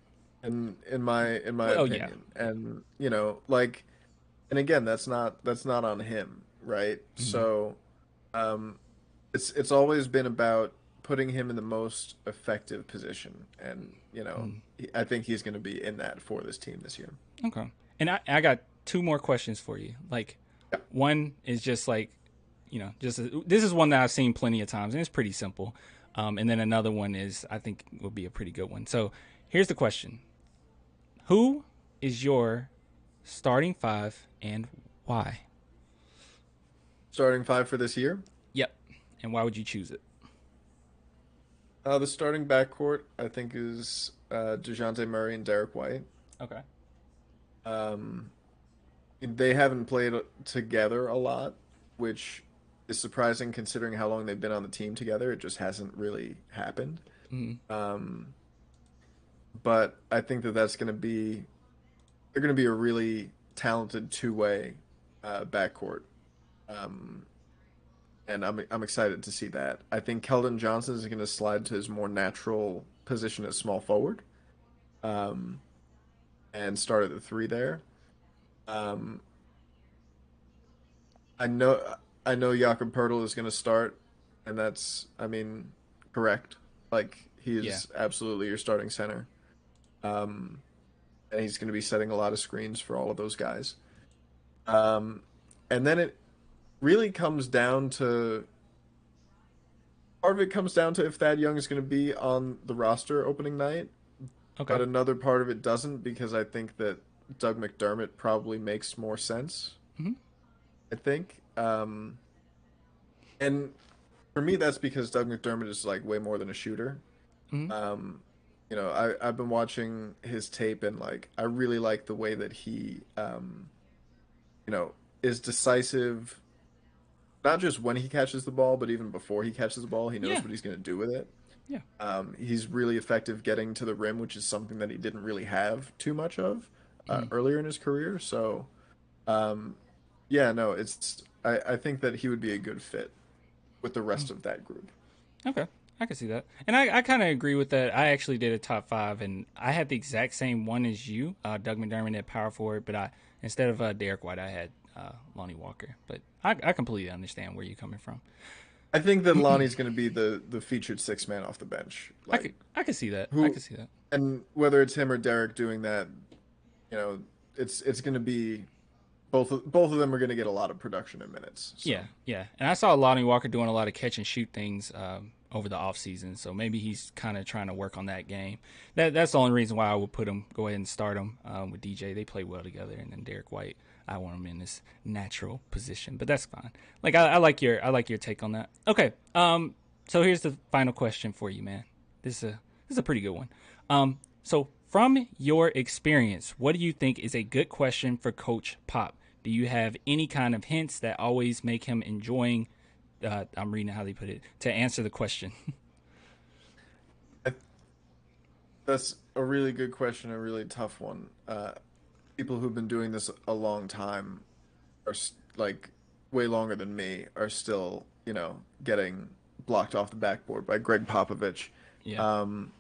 in my Well, yeah. opinion. And like, and again, that's not on him, right? Mm-hmm. So, um, it's always been about putting him in the most effective position, and Mm-hmm. I think he's going to be in that for this team this year. Okay. And I got two more questions for you. Like, Yeah. one is just like, this is one that I've seen plenty of times, and it's pretty simple. And then another one is I think will be a pretty good one. So here's the question: Who is your starting five and why? Starting five for this year. Yep. And why would you choose it? The starting backcourt, I think, is DeJounte Murray and Derek White. Okay. Um, they haven't played together a lot, which is surprising considering how long they've been on the team together. It just hasn't really happened. Mm-hmm. Um, but I think that they're going to be a really talented two-way backcourt. Um, and I'm excited to see that. I think Keldon Johnson is going to slide to his more natural position as small forward, um, and start at the three there. Um, I know I know Jakob Poeltl is going to start, and that's, I mean, correct. Like he Yeah. is absolutely your starting center, um, and he's going to be setting a lot of screens for all of those guys. Um, and then it really comes down to part of it comes down to if Thad Young is going to be on the roster opening night, but Okay. another part of it doesn't because I think that Doug McDermott probably makes more sense. Mm-hmm. I think. And for me, that's because Doug McDermott is like way more than a shooter. Mm-hmm. Um, I've been watching his tape and like I really like the way that he, you know, is decisive. Not just when he catches the ball, but even before he catches the ball, he knows Yeah. what he's going to do with it. Yeah. He's really effective getting to the rim, which is something that he didn't really have too much of Mm-hmm. earlier in his career. So, um, yeah, no, I think that he would be a good fit with the rest of that group. Okay, I can see that, and I kind of agree with that. I actually did a top five, and I had the exact same one as you, Doug McDermott at power forward, but I instead of Derek White, I had Lonnie Walker. But I completely understand where you're coming from. I think that Lonnie's going to be the featured six man off the bench. Like I could see that. I who, could see that. and whether it's him or Derek doing that, you know, it's going to be both of them are going to get a lot of production in minutes. Yeah, So yeah, and I saw Lonnie Walker doing a lot of catch and shoot things over the offseason, so maybe he's kind of trying to work on that game. That's the only reason why I would go ahead and start him with DJ. They play well together, and then Derek White, I want him in this natural position, but that's fine. Like I like your take on that. Okay, so here's the final question for you, man. This is a pretty good one. So from your experience, what do you think is a good question for Coach Pop? Do you have any kind of hints that always make him enjoying? I'm reading how they put it to answer the question. I, that's a really good question, a really tough one. People who've been doing this a long time like way longer than me are still, getting blocked off the backboard by Greg Popovich. Yeah, Um,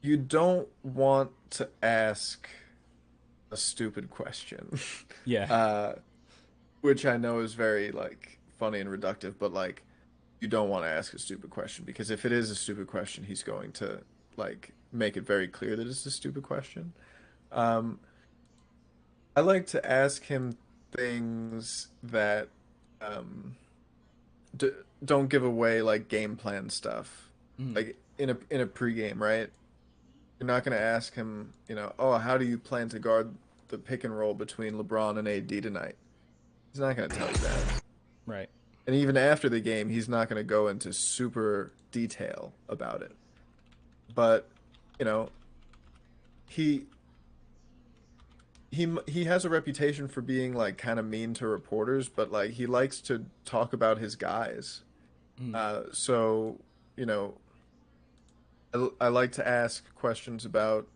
you don't want to ask a stupid question, yeah, uh, which I know is very like funny and reductive, but like you don't want to ask a stupid question because if it is a stupid question, he's going to like make it very clear that it's a stupid question. Um, I like to ask him things that um, d don't give away like game plan stuff, Mm, like in a pregame, right? You're not going to ask him, oh, how do you plan to guard the pick and roll between LeBron and AD tonight? He's not going to tell you that. right. And even after the game, he's not going to go into super detail about it. But, you know, he he has a reputation for being like kind of mean to reporters, but like he likes to talk about his guys. Mm, So, you know, I like to ask questions about,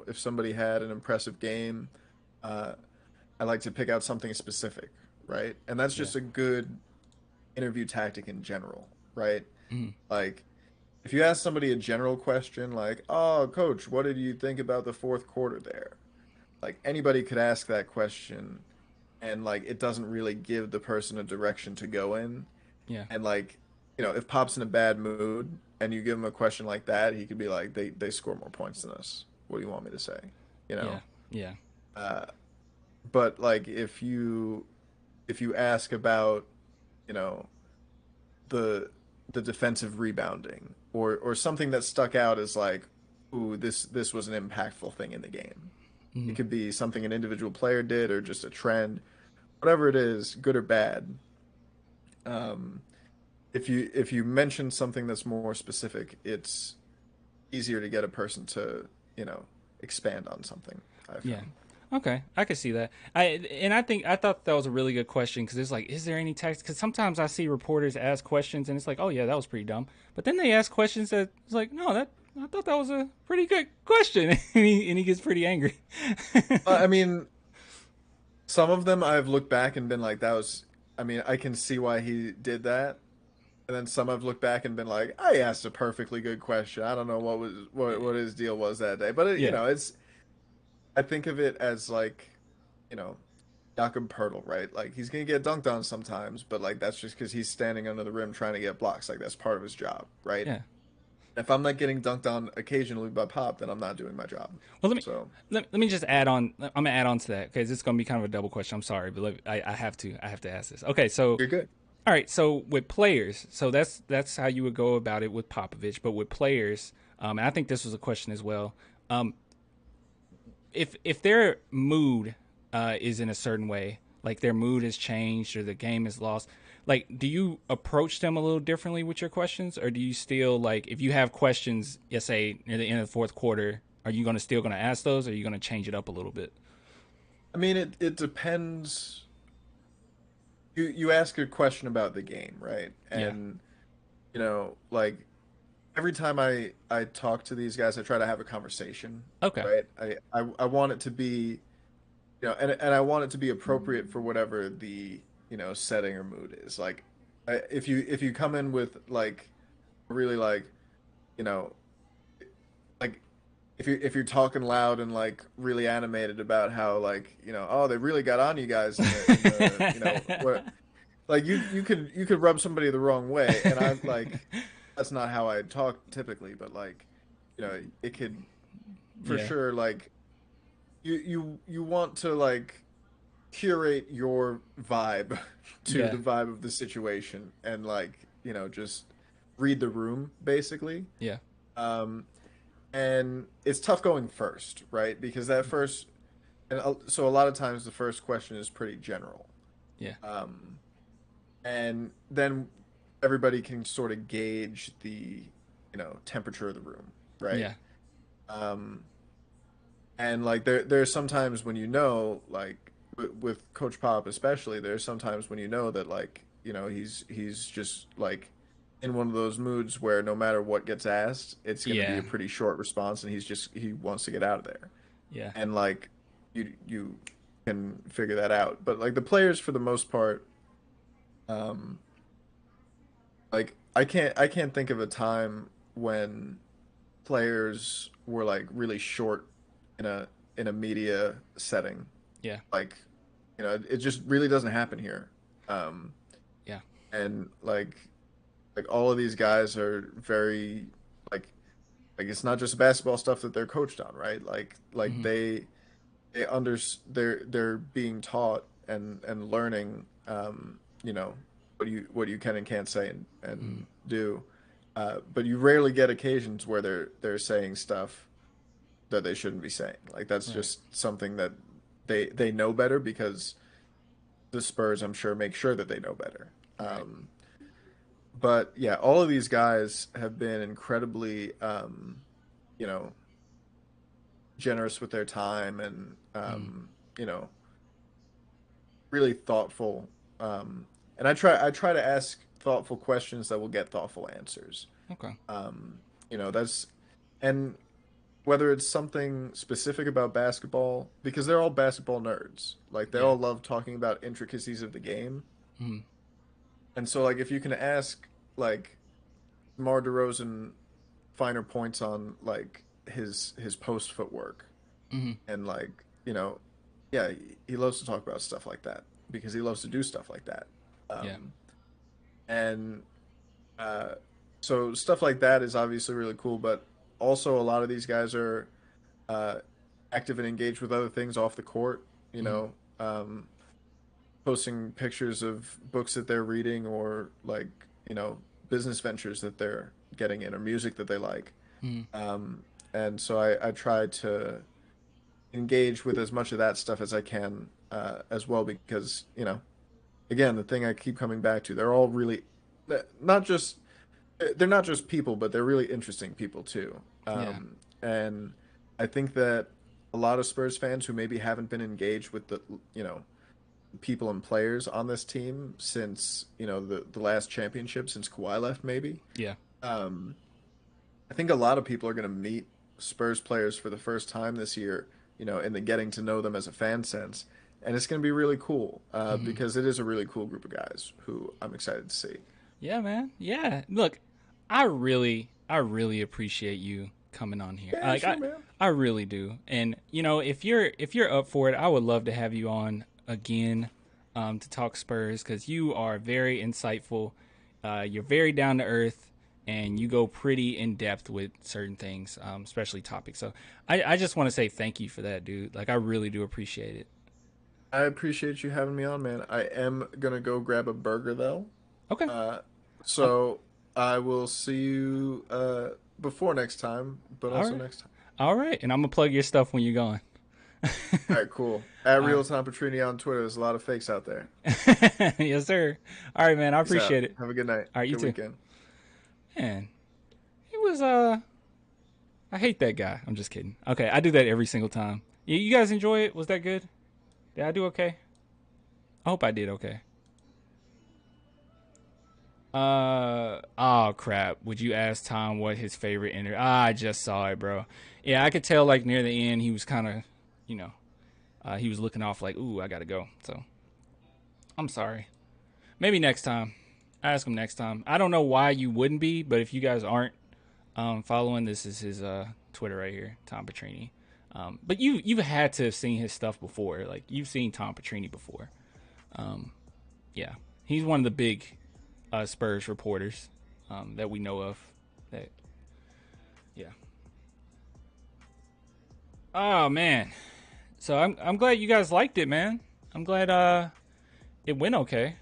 if somebody had an impressive game. Uh, I like to pick out something specific, right? And that's yeah. just a good interview tactic in general, right? Mm, Like, if you ask somebody a general question like, "Oh, coach, what did you think about the fourth quarter there?" Like anybody could ask that question and like it doesn't really give the person a direction to go in. yeah. And like, if Pop's in a bad mood and you give him a question like that, he could be like, they score more points than us. What do you want me to say? You Yeah. know? Yeah. Uh, but like if you ask about, you know, the the defensive rebounding or something that stuck out as like, ooh, this was an impactful thing in the game. It Mm, could be something an individual player did or just a trend, whatever it is, good or bad. Um, if you mention something that's more specific, it's easier to get a person to, you know, expand on something, I yeah. found. Okay, I can see that. I thought that was a really good question because it's like, is there any text? Because sometimes I see reporters ask questions and it's like, oh yeah, that was pretty dumb. But then they ask questions that it's like, no, that I thought that was a pretty good question, and he gets pretty angry. I mean, some of them I've looked back and been like, that was, I mean, I can see why he did that. And then some I've looked back and been like, I asked a perfectly good question. I don't know what his deal was that day, but Yeah, I think of it as like, you know, Jakob Pertl, right? Like he's gonna get dunked on sometimes, but like that's just because he's standing under the rim trying to get blocks. Like that's part of his job, right? yeah. If I'm not getting dunked on occasionally by Pop, then I'm not doing my job. Well, So let me just add on. I'm gonna add on to that because it's gonna be kind of a double question. I'm sorry, but I have to ask this. Okay, so you're good. all right, so with players, so that's how you would go about it with Popovich. But with players, and I think this was a question as well. Um, if their mood is in a certain way, like their mood has changed or the game is lost, like do you approach them a little differently with your questions, or do you still like if you have questions, let's say near the end of the fourth quarter, are you gonna still gonna ask those, or are you gonna change it up a little bit? I mean, it depends. You ask a question about the game, right? Yeah. And like every time I talk to these guys, I try to have a conversation, Okay. right? I want it to be, and I want it to be appropriate for whatever the, setting or mood is. Like, if you come in with like really like, you know, like if you're talking loud and like really animated about how like, oh, they really got on you guys in the what like you could rub somebody the wrong way, and I like that's not how I talk typically, but like, it could for Yeah. sure like you want to like curate your vibe to Yeah. the vibe of the situation and like, just read the room basically. Yeah. Um, and it's tough going first, right? Because that first, and so a lot of times the first question is pretty general. Yeah. Um, and then everybody can sort of gauge the, temperature of the room, right? Yeah. Um, and like there's sometimes when like with Coach Pop especially, there's sometimes when that like he's just like in one of those moods where no matter what gets asked, it's going to be Yeah. a pretty short response, and he wants to get out of there, Yeah. and like you can figure that out. But like the players for the most part, um, like I can't think of a time when players were like really short in a media setting. Yeah. Like, it just really doesn't happen here. Um, Yeah. and like all of these guys are very like it's not just basketball stuff that they're coached on, right? Like Hmm. they under they're being taught and learning you know, what you can and can't say Mm, and do. But you rarely get occasions where they're saying stuff that they shouldn't be saying. Like that's right. just something that they know better because the Spurs, I'm sure, make sure that they know better. Right. But yeah, all of these guys have been incredibly, you know, generous with their time and, Mm, you know, really thoughtful. And I try to ask thoughtful questions that will get thoughtful answers. okay. Um, you know, that's and whether it's something specific about basketball, because they're all basketball nerds. Like they Yeah. all love talking about intricacies of the game. Mm, And so like if you can ask like Mar DeRozan finer points on like his post footwork mm, and like, you know, yeah, he loves to talk about stuff like that because he loves to do stuff like that. yeah. Um and uh so stuff like that is obviously really cool, but also a lot of these guys are uh, active and engaged with other things off the court. You Mm, know, um, posting pictures of books that they're reading or like business ventures that they're getting in or music that they like. mm, Um, and so I try to engage with as much of that stuff as I can as well because again the thing I keep coming back to they're all really not just they're not just people, but they're really interesting people too. yeah. And I think that a lot of Spurs fans who maybe haven't been engaged with the people and players on this team since the last championship since Kawhi left, maybe. Yeah. Um, I think a lot of people are going to meet Spurs players for the first time this year, in the getting to know them as a fan sense, and it's going to be really cool Hmm. because it is a really cool group of guys who I'm excited to see. Yeah, man. Yeah. Look, I really appreciate you coming on here. Yeah, sure, man. I really do. And if you're up for it, I would love to have you on again, to talk Spurs because you are very insightful. You're very down to earth, and you go pretty in depth with certain things, especially topics. So I just want to say thank you for that, dude. Like I really do appreciate it. I appreciate you having me on, man. I am gonna go grab a burger though. Okay. Uh, Um, so I will see you before next time, but all also right. next time. All right. And I'm gonna plug your stuff when you're gone. All right, cool. At All Real Tom Petrini on Twitter. There's a lot of fakes out there. right. Yes, sir. All right, man. I Peace out. appreciate it. Have a good night. All right, you Good too. weekend. Man, it was I hate that guy. I'm just kidding. Okay, I do that every single time. You guys enjoy it? Was that good? Did I do okay? I hope I did okay. Oh crap. Would you ask Tom what his favorite inter I just saw it, bro. Yeah, I could tell like near the end he was kind of, you know, he was looking off like, "Ooh, I got to go." So, I'm sorry. Maybe next time. I ask him next time. I don't know why you wouldn't be, but if you guys aren't following, this is his Twitter right here, Tom Petrini. But you've had to have seen his stuff before. Like you've seen Tom Petrini before. Yeah, he's one of the big Spurs reporters that we know of. That yeah. Oh man. So I'm glad you guys liked it, man. I'm glad it went okay.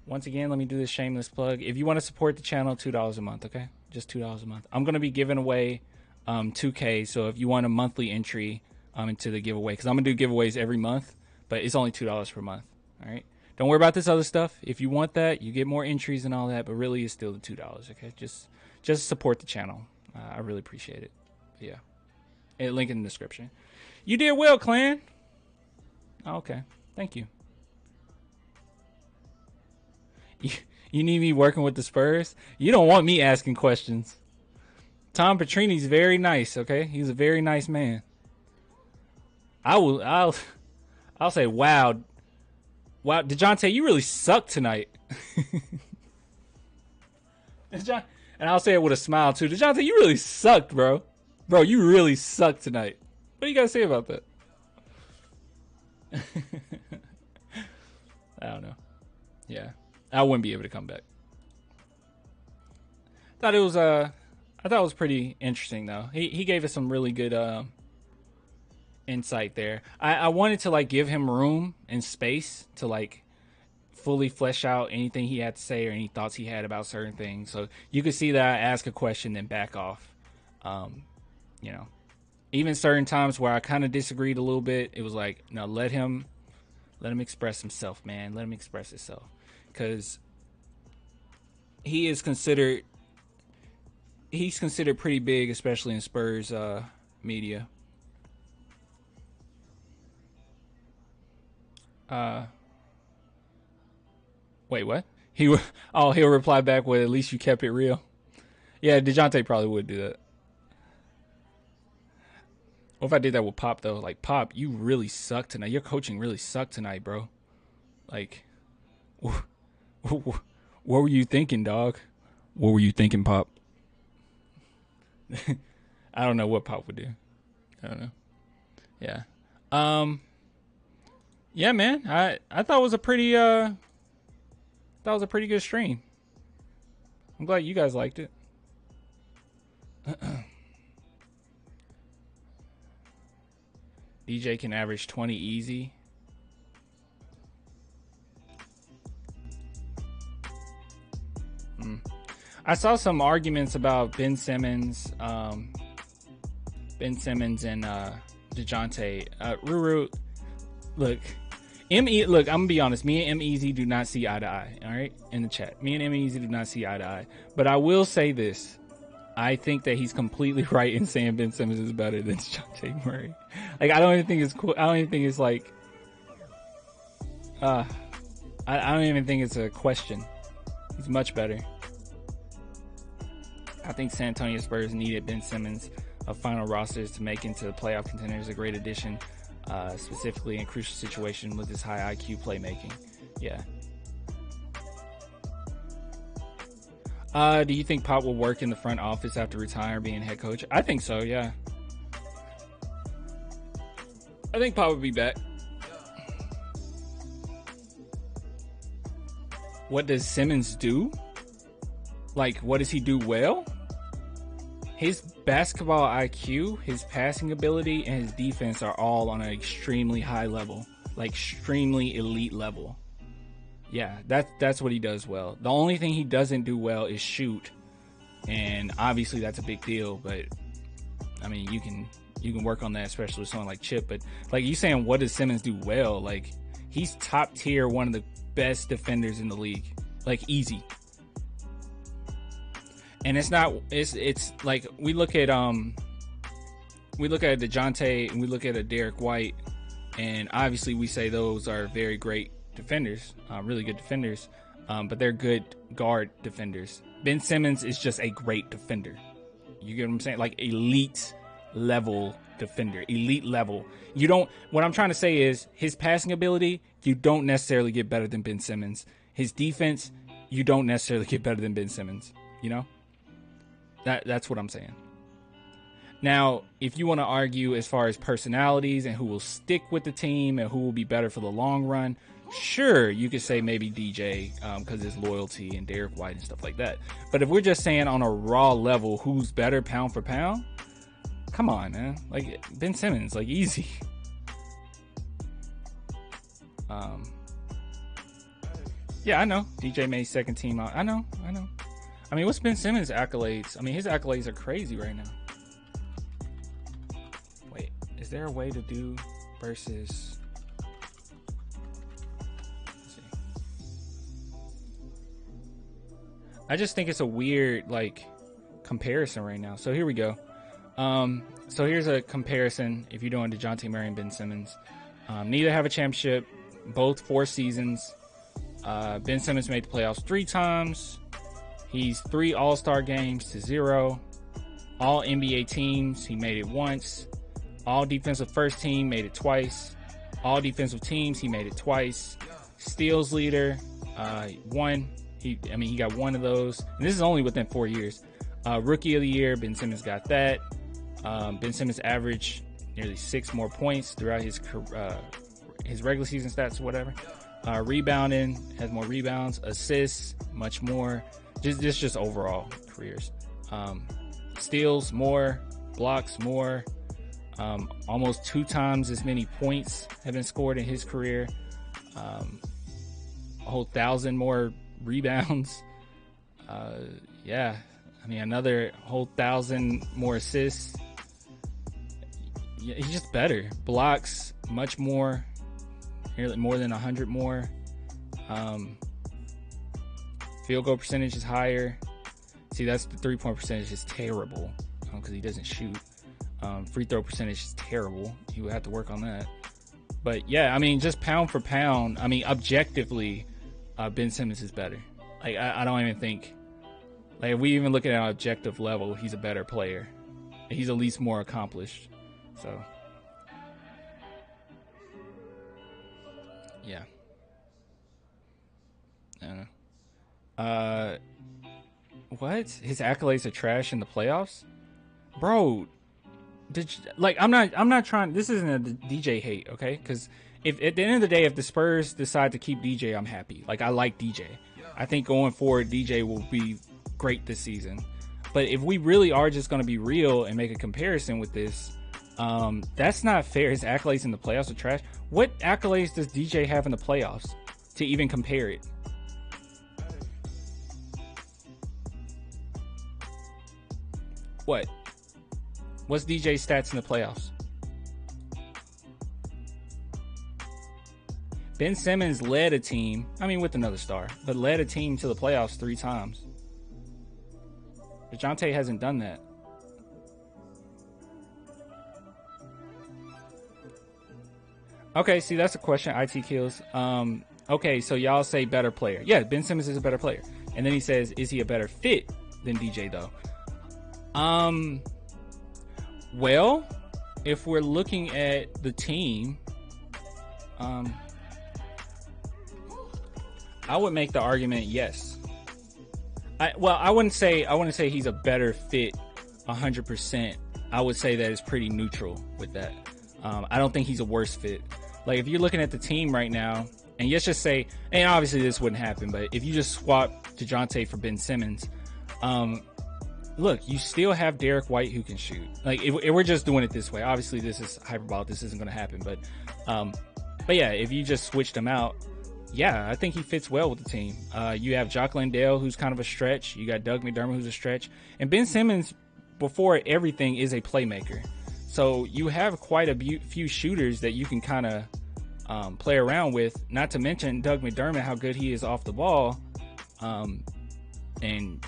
Once again, let me do this shameless plug. If you want to support the channel, $2 a month, okay? Just $2 a month. I'm gonna be giving away 2K. So if you want a monthly entry into the giveaway, because I'm gonna do giveaways every month, but it's only $2 per month. All right. Don't worry about this other stuff. If you want that, you get more entries and all that, but really it's still the $2. Okay. Just support the channel. I really appreciate it. But yeah. Link in the description. You did well, clan. Oh, okay. Thank you. you. You need me working with the Spurs? You don't want me asking questions. Tom Petrini's very nice, okay? He's a very nice man. I'll say, wow. Wow, DeJounte, you really suck tonight. and I'll say it with a smile too. DeJounte, you really sucked, bro. Bro, you really sucked tonight. What do you gotta say about that? I don't know. Yeah. I wouldn't be able to come back. Thought it was I thought it was pretty interesting though. He gave us some really good insight there. I wanted to like give him room and space to like fully flesh out anything he had to say or any thoughts he had about certain things. So you could see that I ask a question then back off. Um, you know, even certain times where I kind of disagreed a little bit, it was like, no, let him express himself, man. Let him express himself, because he is considered he's considered pretty big, especially in Spurs media. Uh, Wait, what? He'll reply back with, "At least you kept it real." Yeah, Dejounte probably would do that. What if I did that with Pop though? Like, Pop, you really suck tonight. Your coaching really sucked tonight, bro. Like, what were you thinking, dog? What were you thinking, Pop? I don't know what Pop would do. I don't know. Yeah. Um. Yeah, man. I thought it was a pretty good stream. I'm glad you guys liked it. DJ can average 20 easy. I saw some arguments about Ben Simmons and DeJounte. Ruru, look, look, I'm gonna be honest. Me and M Easy do not see eye to eye. All right, in the chat, me and M Easy do not see eye to eye. But I will say this: I think that he's completely right in saying Ben Simmons is better than DeJounte Murray. Like, I don't even think it's cool. I don't even think it's like, I don't even think it's a question. He's much better. I think San Antonio Spurs needed Ben Simmons of final rosters to make into playoff contenders. A great addition, specifically in crucial situation with his high IQ playmaking. Yeah. Do you think Pop will work in the front office after retiring, being head coach? I think so, yeah. I think Pop would be back. What does Simmons do? Like, what does he do well? His basketball IQ, his passing ability, and his defense are all on an extremely high level. Like, extremely elite level. Yeah, that's what he does well. The only thing he doesn't do well is shoot. And obviously that's a big deal, but I mean, you can work on that, especially with someone like Chip. But like, you saying, what does Simmons do well? Like, he's top tier, one of the best defenders in the league. Like, easy. And it's like, we look at DeJounte and we look at a Derek White, and obviously we say those are very great defenders, really good defenders, but they're good guard defenders. Ben Simmons is just a great defender. You get what I'm saying? Like, elite level defender, elite level. What I'm trying to say is, his passing ability, you don't necessarily get better than Ben Simmons. His defense, you don't necessarily get better than Ben Simmons. You know? That's what I'm saying. Now, if you want to argue as far as personalities and who will stick with the team and who will be better for the long run, sure, you could say maybe DJ, because his loyalty, and Derek White and stuff like that. But if we're just saying on a raw level, who's better pound for pound? Come on, man. Like, Ben Simmons, like, easy. Yeah, I know. DJ made second team out. I know. I mean, what's Ben Simmons' accolades? I mean, his accolades are crazy right now. Wait, is there a way to do versus... Let's see. I just think it's a weird, like, comparison right now. So here we go. So here's a comparison if you're doing DeJounte Murray and Ben Simmons. Neither have a championship, both 4 seasons. Ben Simmons made the playoffs 3 times. He's 3 All-Star games to 0. All NBA teams, he made it once. All defensive first team, made it twice. All defensive teams, he made it twice. Steals leader, 1. He got 1 of those. And this is only within 4 years. Rookie of the year, Ben Simmons got that. Ben Simmons averaged nearly 6 more points throughout his regular season stats or whatever. Rebounding, has more rebounds. Assists, much more. Just overall careers. Steals more, blocks more. Almost 2 times as many points have been scored in his career. a whole 1,000 more rebounds. Yeah, I mean another whole 1,000 more assists. Yeah, he's just better. Blocks much more, nearly more than 100 more. Um, Field goal percentage is higher. See, that's the 3-point percentage is terrible because he doesn't shoot. Free throw percentage is terrible. He would have to work on that. But yeah, I mean, just pound for pound. I mean, objectively, Ben Simmons is better. Like I don't even think. Like if we even look at it on an objective level, he's a better player. He's at least more accomplished. So yeah. I don't know. What? His accolades are trash in the playoffs, bro. I'm not trying. This isn't a DJ hate, okay? Because if at the end of the day, if the Spurs decide to keep DJ, I'm happy. Like I like DJ. I think going forward, DJ will be great this season. But if we really are just going to be real and make a comparison with this, that's not fair. His accolades in the playoffs are trash. What accolades does DJ have in the playoffs to even compare it? What? What's DJ's stats in the playoffs? Ben Simmons led a team, I mean with another star, but led a team to the playoffs 3 times. DeJounte hasn't done that. Okay, see, that's a question. IT kills. Okay, so y'all say better player. Yeah, Ben Simmons is a better player. And then he says, is he a better fit than DJ though? Well, if we're looking at the team, I would make the argument yes. I wouldn't say he's a better fit 100%. I would say that it's pretty neutral with that. I don't think he's a worse fit. Like if you're looking at the team right now, and let's just say, and obviously this wouldn't happen, but if you just swap DeJounte for Ben Simmons, look, you still have Derek White who can shoot. Like if we're just doing it this way, obviously this is hyperbolic. This isn't going to happen, but yeah, if you just switched them out, yeah, I think he fits well with the team. You have Jock Landale, who's kind of a stretch. You got Doug McDermott, who's a stretch, and Ben Simmons, before everything, is a playmaker. So you have quite a few shooters that you can kind of play around with. Not to mention Doug McDermott, how good he is off the ball, and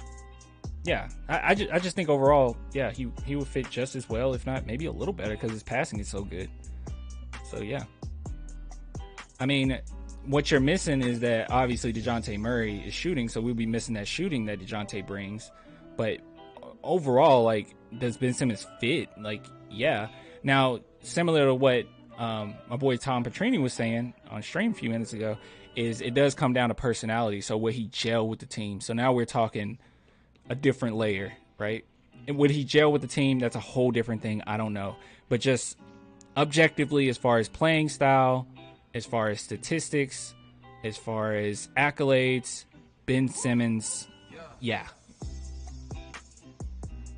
yeah, I just think overall, yeah, he would fit just as well, if not maybe a little better, because his passing is so good. So yeah, I mean, what you're missing is that obviously DeJounte Murray is shooting, so we'll be missing that shooting that DeJounte brings. But overall, like, does Ben Simmons fit? Like, yeah. Now, similar to what my boy Tom Petrini was saying on stream a few minutes ago, is it does come down to personality. So would he gel with the team? So now we're talking a different layer, right? And would he gel with the team? That's a whole different thing. I don't know. But just objectively, as far as playing style, as far as statistics, as far as accolades, Ben Simmons, yeah.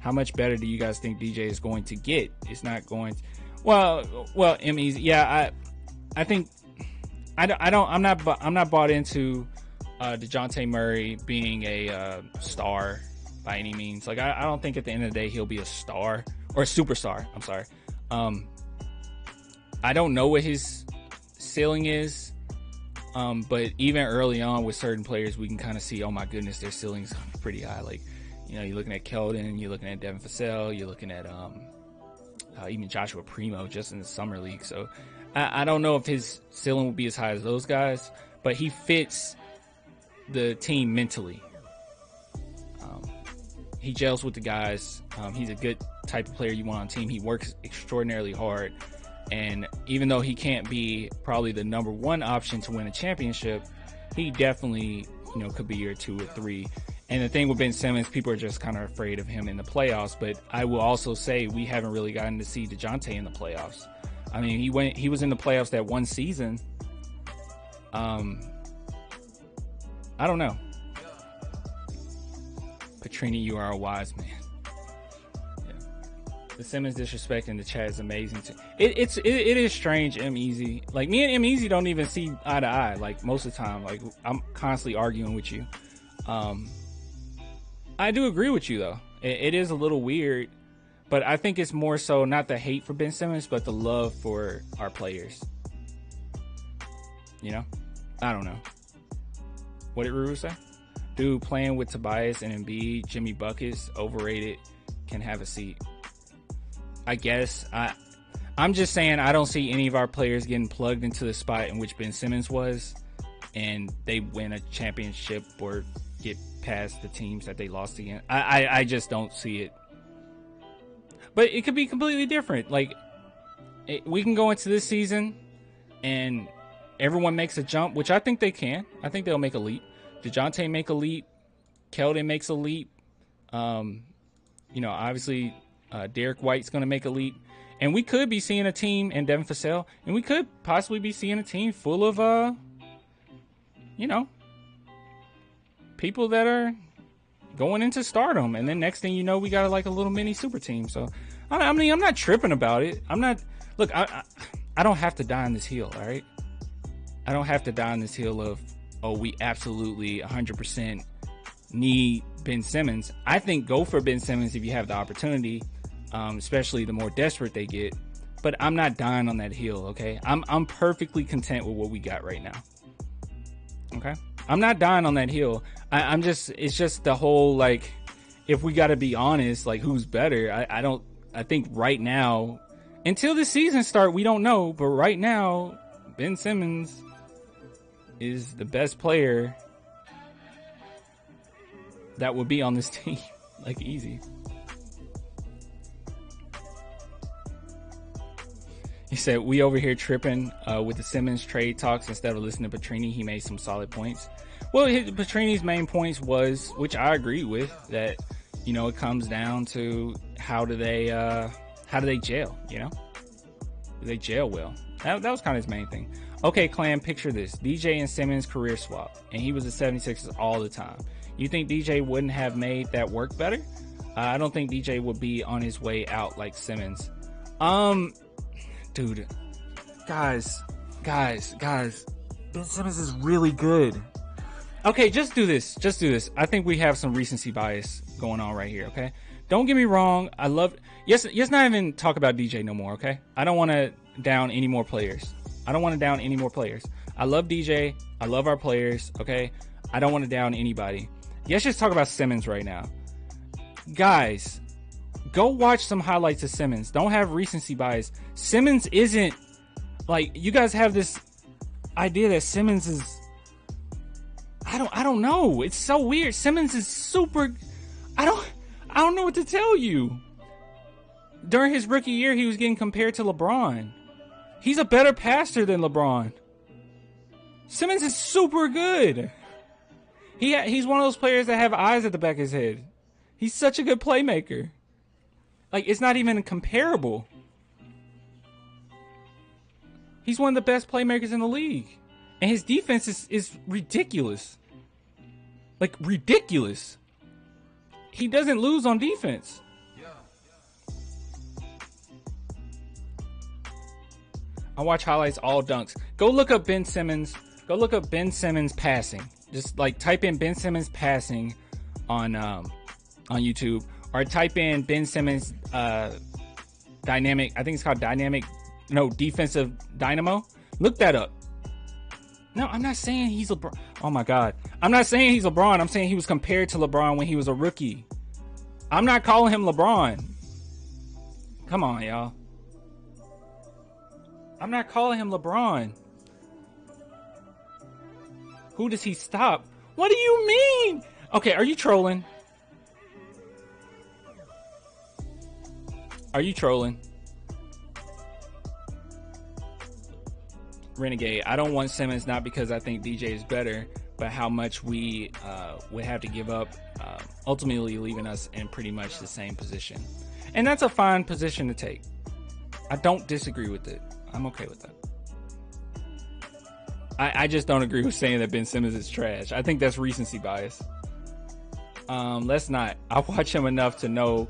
How much better do you guys think DJ is going to get? It's not going to, well, Emmys, yeah, I think I'm not bought into DeJounte Murray being a star by any means. Like I don't think at the end of the day he'll be a star or a superstar. I'm sorry. I don't know what his ceiling is, but even early on with certain players, we can kind of see, oh my goodness, their ceiling's pretty high. Like, you know, you're looking at Keldon, you're looking at Devin Vassell, you're looking at even Joshua Primo just in the summer league. So I don't know if his ceiling will be as high as those guys, but he fits the team mentally. He gels with the guys. He's a good type of player you want on team. He works extraordinarily hard. And even though he can't be probably the number one option to win a championship, he definitely, you know, could be your 2 or 3. And the thing with Ben Simmons, people are just kind of afraid of him in the playoffs. But I will also say we haven't really gotten to see DeJounte in the playoffs. I mean, he was in the playoffs that one season. I don't know. Petrini, you are a wise man. Yeah. The Simmons disrespect in the chat is amazing too. It is strange. M Easy, like me and M Easy don't even see eye to eye. Like most of the time, like I'm constantly arguing with you. I do agree with you though. It is a little weird, but I think it's more so not the hate for Ben Simmons, but the love for our players. You know, I don't know. What did Ruru say? Dude, playing with Tobias and Embiid, Jimmy Buckets, overrated. Can have a seat. I guess I'm just saying I don't see any of our players getting plugged into the spot in which Ben Simmons was, and they win a championship or get past the teams that they lost against. I just don't see it. But it could be completely different. Like we can go into this season and everyone makes a jump, which I think they can. I think they'll make a leap. DeJounte make a leap. Keldon makes a leap. Obviously Derek White's going to make a leap. And we could be seeing a team, and Devin Vassell, and we could possibly be seeing a team full of, people that are going into stardom. And then next thing you know, we got like a little mini super team. So, I mean, I'm not tripping about it. Look, I don't have to die on this hill, all right? I don't have to die on this hill of, we absolutely 100% need Ben Simmons. I think go for Ben Simmons if you have the opportunity, especially the more desperate they get. But I'm not dying on that hill, okay? I'm perfectly content with what we got right now. Okay? I'm not dying on that hill. It's just the whole, like, if we got to be honest, like, who's better? I think right now, until the season start, we don't know. But right now, Ben Simmons is the best player that would be on this team. Like, easy. He said, we over here tripping with the Simmons trade talks instead of listening to Petrini. He made some solid points. Well, Petrini's main points was, which I agree with, that, it comes down to how do they jail, Do they jail well? That was kind of his main thing. Okay, Clan, picture this. DJ and Simmons career swap, and he was the 76ers all the time. You think DJ wouldn't have made that work better? I don't think DJ would be on his way out like Simmons. Dude, guys, Ben Simmons is really good. Okay, just do this. I think we have some recency bias going on right here, okay? Don't get me wrong. Yes, not even talk about DJ no more, okay? I don't want to down any more players. I love DJ. I love our players, okay? I don't want to down anybody. Let's just talk about Simmons right now. Guys, go watch some highlights of Simmons. Don't have recency bias. Simmons isn't, like, you guys have this idea that Simmons is, I don't know. It's so weird. Simmons is super, I don't know what to tell you. During his rookie year, he was getting compared to LeBron. He's a better passer than LeBron. Simmons is super good. He's one of those players that have eyes at the back of his head. He's such a good playmaker. Like, it's not even comparable. He's one of the best playmakers in the league. And his defense is ridiculous. Like, ridiculous. He doesn't lose on defense. I watch highlights, all dunks. Go look up Ben Simmons. Go look up Ben Simmons passing. Just, like, type in Ben Simmons passing on YouTube. Or type in Ben Simmons dynamic. I think it's called defensive dynamo. Look that up. No, I'm not saying he's LeBron. Oh my God. I'm not saying he's LeBron. I'm saying he was compared to LeBron when he was a rookie. I'm not calling him LeBron. Come on, y'all. I'm not calling him LeBron. Who does he stop? What do you mean? Okay, are you trolling? Are you trolling? Renegade, I don't want Simmons, not because I think DJ is better, but how much we would have to give up, ultimately leaving us in pretty much the same position. And that's a fine position to take. I don't disagree with it. I'm okay with that. I just don't agree with saying that Ben Simmons is trash. I think that's recency bias. Let's not. I watch him enough to know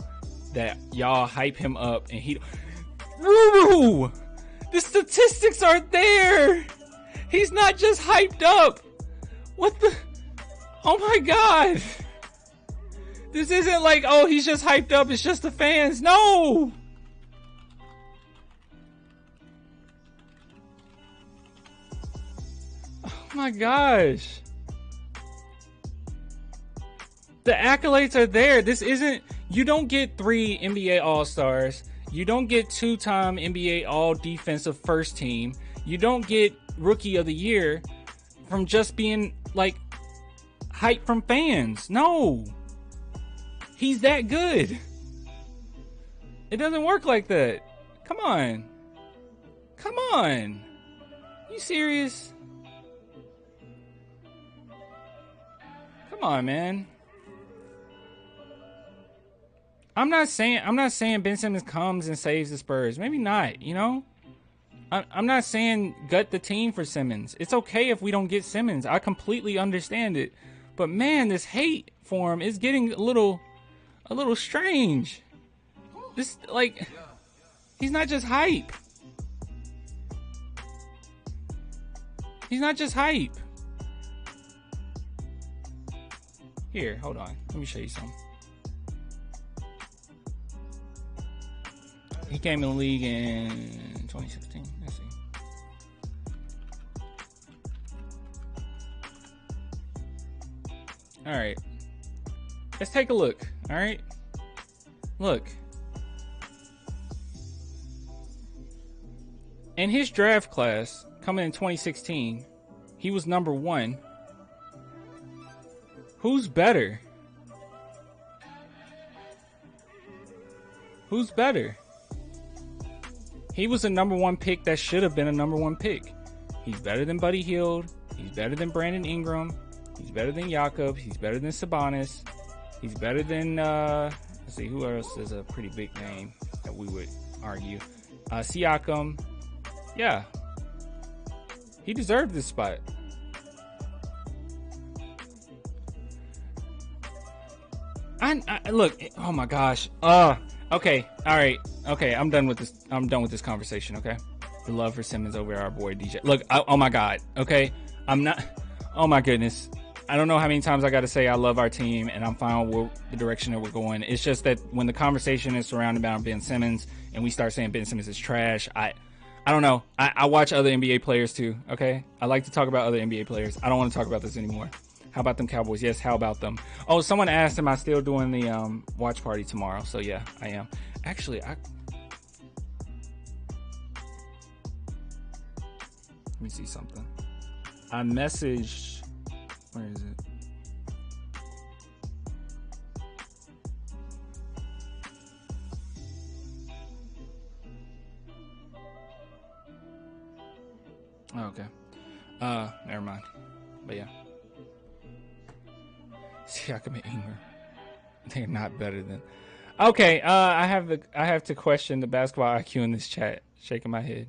that y'all hype him up and he. Ruru! The statistics are there! He's not just hyped up! What the? Oh my god! This isn't like, oh, he's just hyped up, it's just the fans. No! Oh my gosh. The accolades are there. This isn't, you don't get 3 NBA All-Stars. You don't get 2-time NBA All-Defensive First Team. You don't get Rookie of the Year from just being like hype from fans. No. He's that good. It doesn't work like that. Come on. Come on. You serious? Come on, man. I'm not saying Ben Simmons comes and saves the Spurs. Maybe not, you know? I'm not saying gut the team for Simmons. It's okay if we don't get Simmons. I completely understand it. But man, this hate for him is getting a little strange. This, like, he's not just hype. He's not just hype. Here, hold on. Let me show you something. He came in the league in 2016. Let's see. All right. Let's take a look. All right. Look. In his draft class, coming in 2016, he was number 1. Who's better? Who's better? He was a number 1 pick that should have been a number 1 pick. He's better than Buddy Hield. He's better than Brandon Ingram. He's better than Jakob. He's better than Sabonis. He's better than, let's see, who else is a pretty big name that we would argue? Siakam. Yeah. He deserved this spot. I look, oh my gosh. Okay, all right. Okay, I'm done with this. I'm done with this conversation, okay? The love for Simmons over our boy DJ. Look, oh my God, okay? I'm not, oh my goodness. I don't know how many times I got to say I love our team and I'm fine with the direction that we're going. It's just that when the conversation is surrounded about Ben Simmons and we start saying Ben Simmons is trash, I don't know. I watch other NBA players too, okay? I like to talk about other NBA players. I don't want to talk about this anymore. How about them Cowboys? Yes, how about them? Oh, someone asked, am I still doing the watch party tomorrow? So yeah, I am. Actually, let me see something. I messaged, where is it? Oh, okay. Never mind. But yeah. Siakam and Ingram. They're not better than. Okay, I have to question the basketball IQ in this chat. Shaking my head.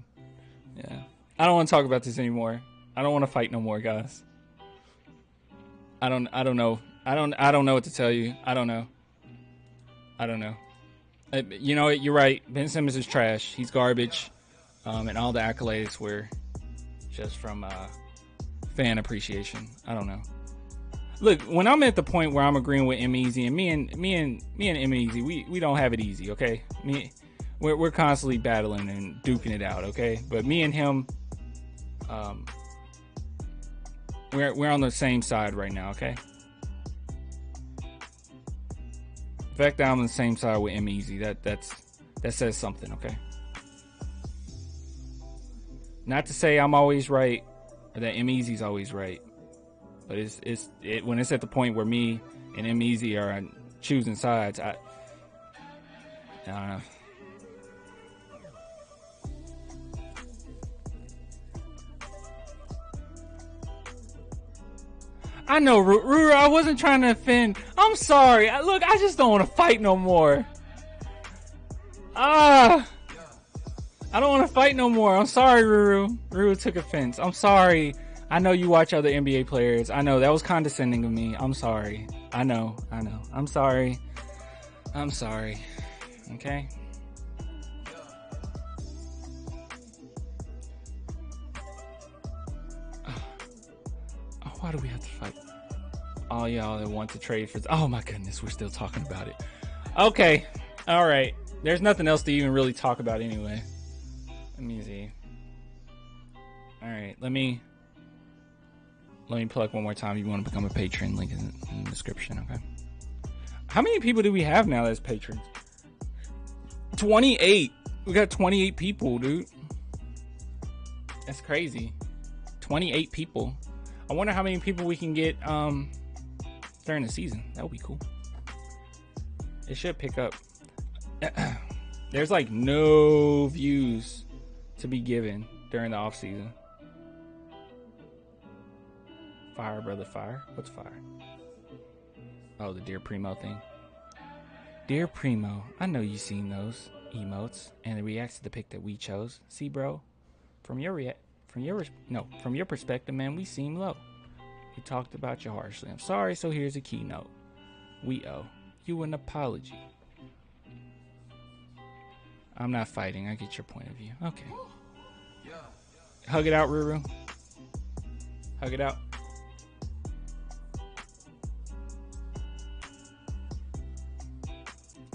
Yeah. I don't want to talk about this anymore. I don't want to fight no more, guys. I don't know. I don't know what to tell you. I don't know. You know what? You're right. Ben Simmons is trash. He's garbage. And all the accolades were just from fan appreciation. I don't know. Look, when I'm at the point where I'm agreeing with M-Easy, and me and M-Easy, we don't have it easy, okay? We're constantly battling and duking it out, okay? But me and him, we're on the same side right now, okay? The fact that I'm on the same side with M-Easy, that says something, okay? Not to say I'm always right or that M-Easy's always right. But when it's at the point where me and M-Easy are choosing sides, I don't know. I know, Ruru, I wasn't trying to offend. I'm sorry. Look, I just don't want to fight no more. I don't want to fight no more. I'm sorry, Ruru. Ruru took offense. I'm sorry. I know you watch other NBA players. I know that was condescending of me. I'm sorry. I know. I'm sorry. Okay. Oh, why do we have to fight? All y'all that want to trade for... Oh my goodness, we're still talking about it. Okay. All right. There's nothing else to even really talk about anyway. Let me see. All right. Let me plug one more time. If you want to become a patron, link is in the description, okay? How many people do we have now as patrons? 28. We got 28 people, dude. That's crazy. 28 people. I wonder how many people we can get during the season. That would be cool. It should pick up. There's like no views to be given during the off season. Fire, brother, fire. What's fire? Oh, the Dear Primo thing. Dear Primo, I know you've seen those emotes and the reacts to the pick that we chose. See, bro, from your perspective, man, we seem low. We talked about you harshly. I'm sorry, so here's a keynote. We owe you an apology. I'm not fighting. I get your point of view. Okay. Hug it out, Ruru. Hug it out.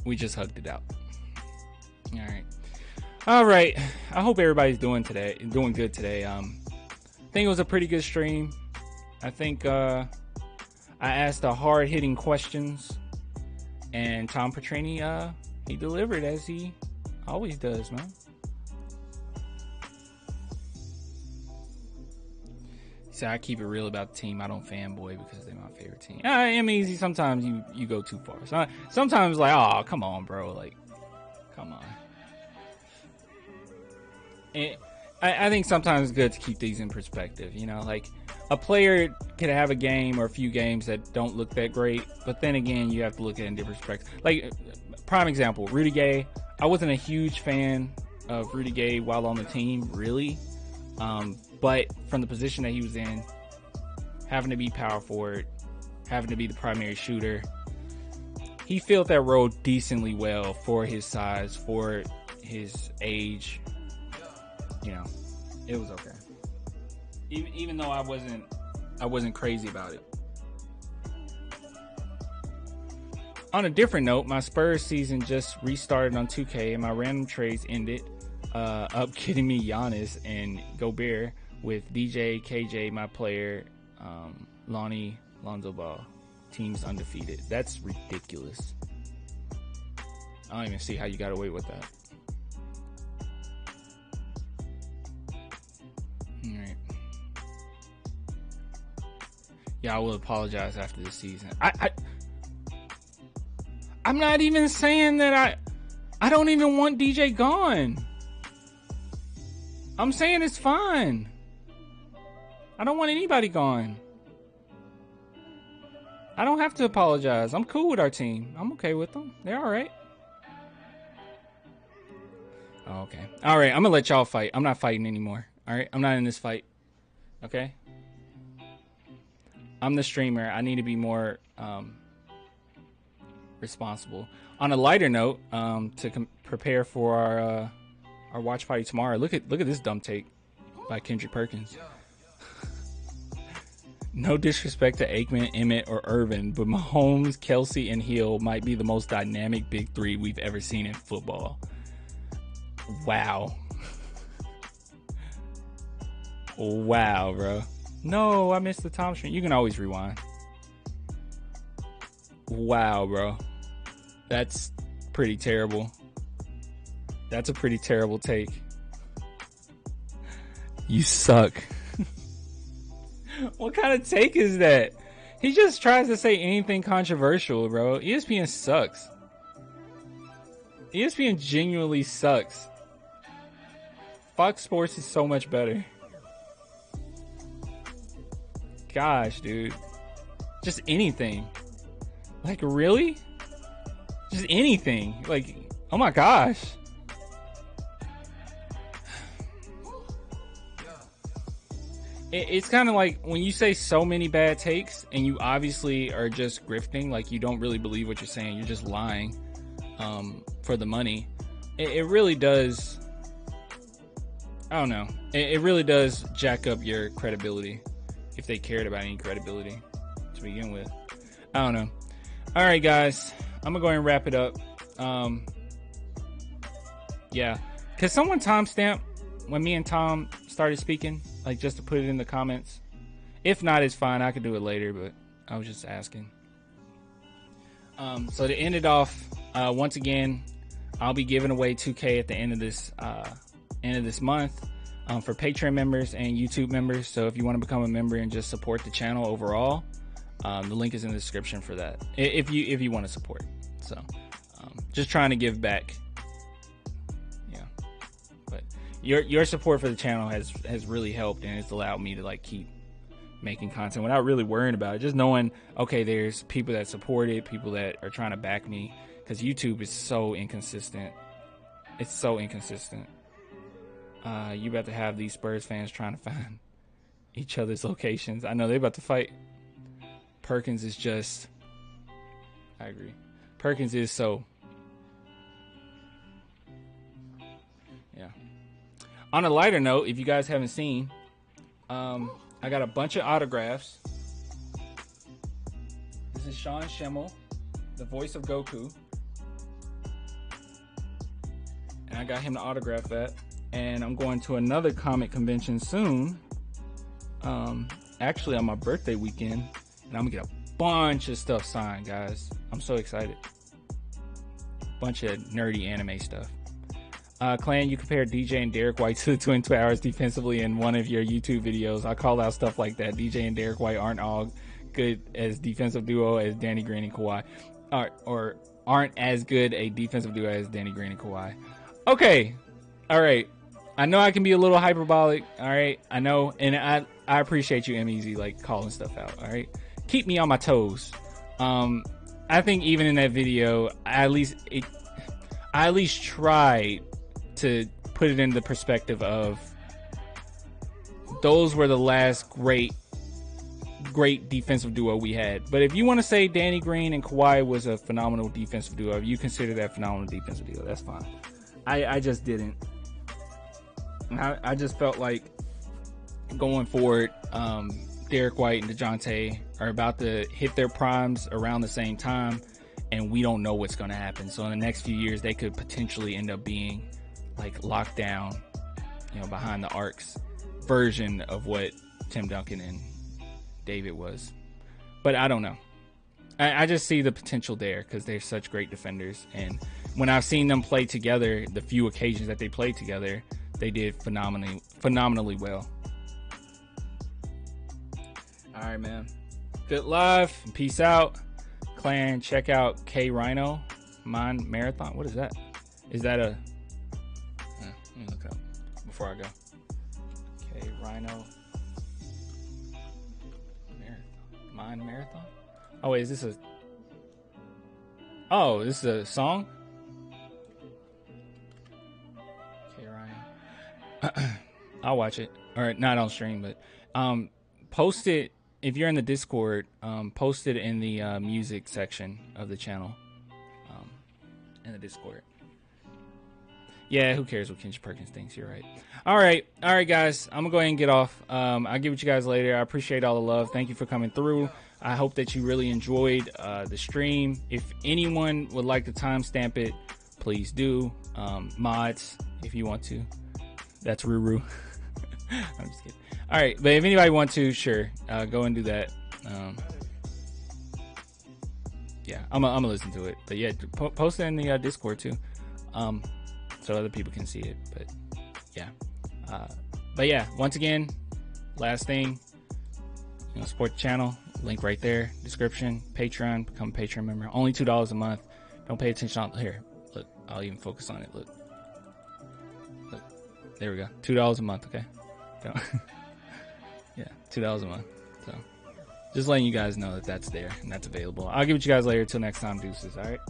We just hugged it out. All right. I hope everybody's doing good today. I think it was a pretty good stream. I think I asked the hard-hitting questions, and Tom Petrini he delivered as he always does, man. So I keep it real about the team. I don't fanboy because they're my favorite team. I mean, sometimes you go too far. So sometimes like, oh, come on, bro. Like, come on. And I think sometimes it's good to keep things in perspective. You know, like a player could have a game or a few games that don't look that great, but then again, you have to look at it in different perspectives. Like, prime example, Rudy Gay. I wasn't a huge fan of Rudy Gay while on the team, really. But from the position that he was in, having to be power forward, having to be the primary shooter, he filled that role decently well for his size, for his age. You know, it was okay. Even though I wasn't crazy about it. On a different note, my Spurs season just restarted on 2K and my random trades ended. Up kidding me, Giannis and Gobert with DJ, KJ, my player, Lonnie, Lonzo Ball. Team's undefeated. That's ridiculous. I don't even see how you got away with that. All right. Yeah, I will apologize after this season. I'm not even saying that I don't even want DJ gone. I'm saying it's fine. I don't want anybody gone. I don't have to apologize. I'm cool with our team. I'm okay with them. They're all right. Oh, okay. All right. I'm going to let y'all fight. I'm not fighting anymore. All right. I'm not in this fight. Okay. I'm the streamer. I need to be more responsible. On a lighter note, to prepare for our watch party tomorrow. Look at this dumb take by Kendrick Perkins. No disrespect to Aikman, Emmett, or Irvin, but Mahomes, Kelsey, and Hill might be the most dynamic big three we've ever seen in football. Wow. Wow, bro. No, I missed the Tom stream. You can always rewind. Wow, bro. That's pretty terrible. That's a pretty terrible take. You suck. What kind of take is that? He just tries to say anything controversial, bro. ESPN sucks. ESPN genuinely sucks. Fox Sports is so much better. Gosh, dude. Just anything. Like, really? Just anything. Like, oh my gosh. It's kind of like when you say so many bad takes and you obviously are just grifting, like you don't really believe what you're saying, you're just lying. for the money, it really does. I don't know. It really does jack up your credibility if they cared about any credibility to begin with. I don't know. All right, guys, I'm gonna go ahead and wrap it up. Yeah, could someone timestamp when me and Tom started speaking, like just to put it in the comments? If not, it's fine. I could do it later, but I was just asking. So to end it off, once again, I'll be giving away 2K at the end of this month for Patreon members and YouTube members. So if you want to become a member and just support the channel overall, the link is in the description for that. If you want to support, so just trying to give back. Yeah, but your support for the channel has really helped, and it's allowed me to like keep making content without really worrying about it. Just knowing, okay, there's people that support it, people that are trying to back me, because YouTube is so inconsistent. It's so inconsistent. You about to have these Spurs fans trying to find each other's locations. I know they're about to fight. Perkins is just, I agree. Perkins is so, yeah. On a lighter note, if you guys haven't seen, I got a bunch of autographs. This is Sean Schemmel, the voice of Goku. And I got him to autograph that. And I'm going to another comic convention soon. Actually on my birthday weekend. And I'm gonna get a bunch of stuff signed, guys. I'm so excited. Bunch of nerdy anime stuff. Clan, you compared DJ and Derek White to the Twin Towers defensively in one of your YouTube videos. I call out stuff like that. DJ and Derek White aren't all good as defensive duo as Danny Green and Kawhi. Or aren't as good a defensive duo as Danny Green and Kawhi. Okay. All right. I know I can be a little hyperbolic. All right. I know. And I appreciate you, M-Easy, like calling stuff out. All right. Keep me on my toes. I think even in that video, I at least tried to put it in the perspective of those were the last great defensive duo we had. But if you want to say Danny Green and Kawhi was a phenomenal defensive duo, if you consider that phenomenal defensive duo, that's fine. I just didn't. I just felt like going forward, Derek White and DeJounte are about to hit their primes around the same time, and we don't know what's going to happen. So in the next few years, they could potentially end up being like locked down, behind the arcs version of what Tim Duncan and David was. But I don't know. I just see the potential there because they're such great defenders. And when I've seen them play together, the few occasions that they played together, they did phenomenally well. All right, man. Good live. Peace out. Clan, check out K Rhino Mind Marathon. What is that? Is that a... let me look it up before I go. K Rhino Marathon. Mind Marathon? Oh, wait, is this a... Oh, this is a song? K Rhino. I'll watch it. Or not on stream, but post it. If you're in the Discord, post it in the music section of the channel. In the Discord. Yeah, who cares what Kendrick Perkins thinks? You're right. All right, guys. I'm gonna go ahead and get off. I'll get with you guys later. I appreciate all the love. Thank you for coming through. I hope that you really enjoyed the stream. If anyone would like to timestamp it, please do. Mods, if you want to. That's Ruru. I'm just kidding. All right, but if anybody wants to, sure, go and do that. Yeah, I'm gonna listen to it. But yeah, post it in the Discord too, so other people can see it. But yeah, once again, last thing, support the channel. Link right there, description. Patreon, become a Patreon member. Only $2 a month. Don't pay attention on here. Look, I'll even focus on it. Look, there we go. $2 a month. Okay. Yeah, $2 a month. So just letting you guys know that that's there and that's available. I'll give it to you guys later. Till next time, deuces. All right.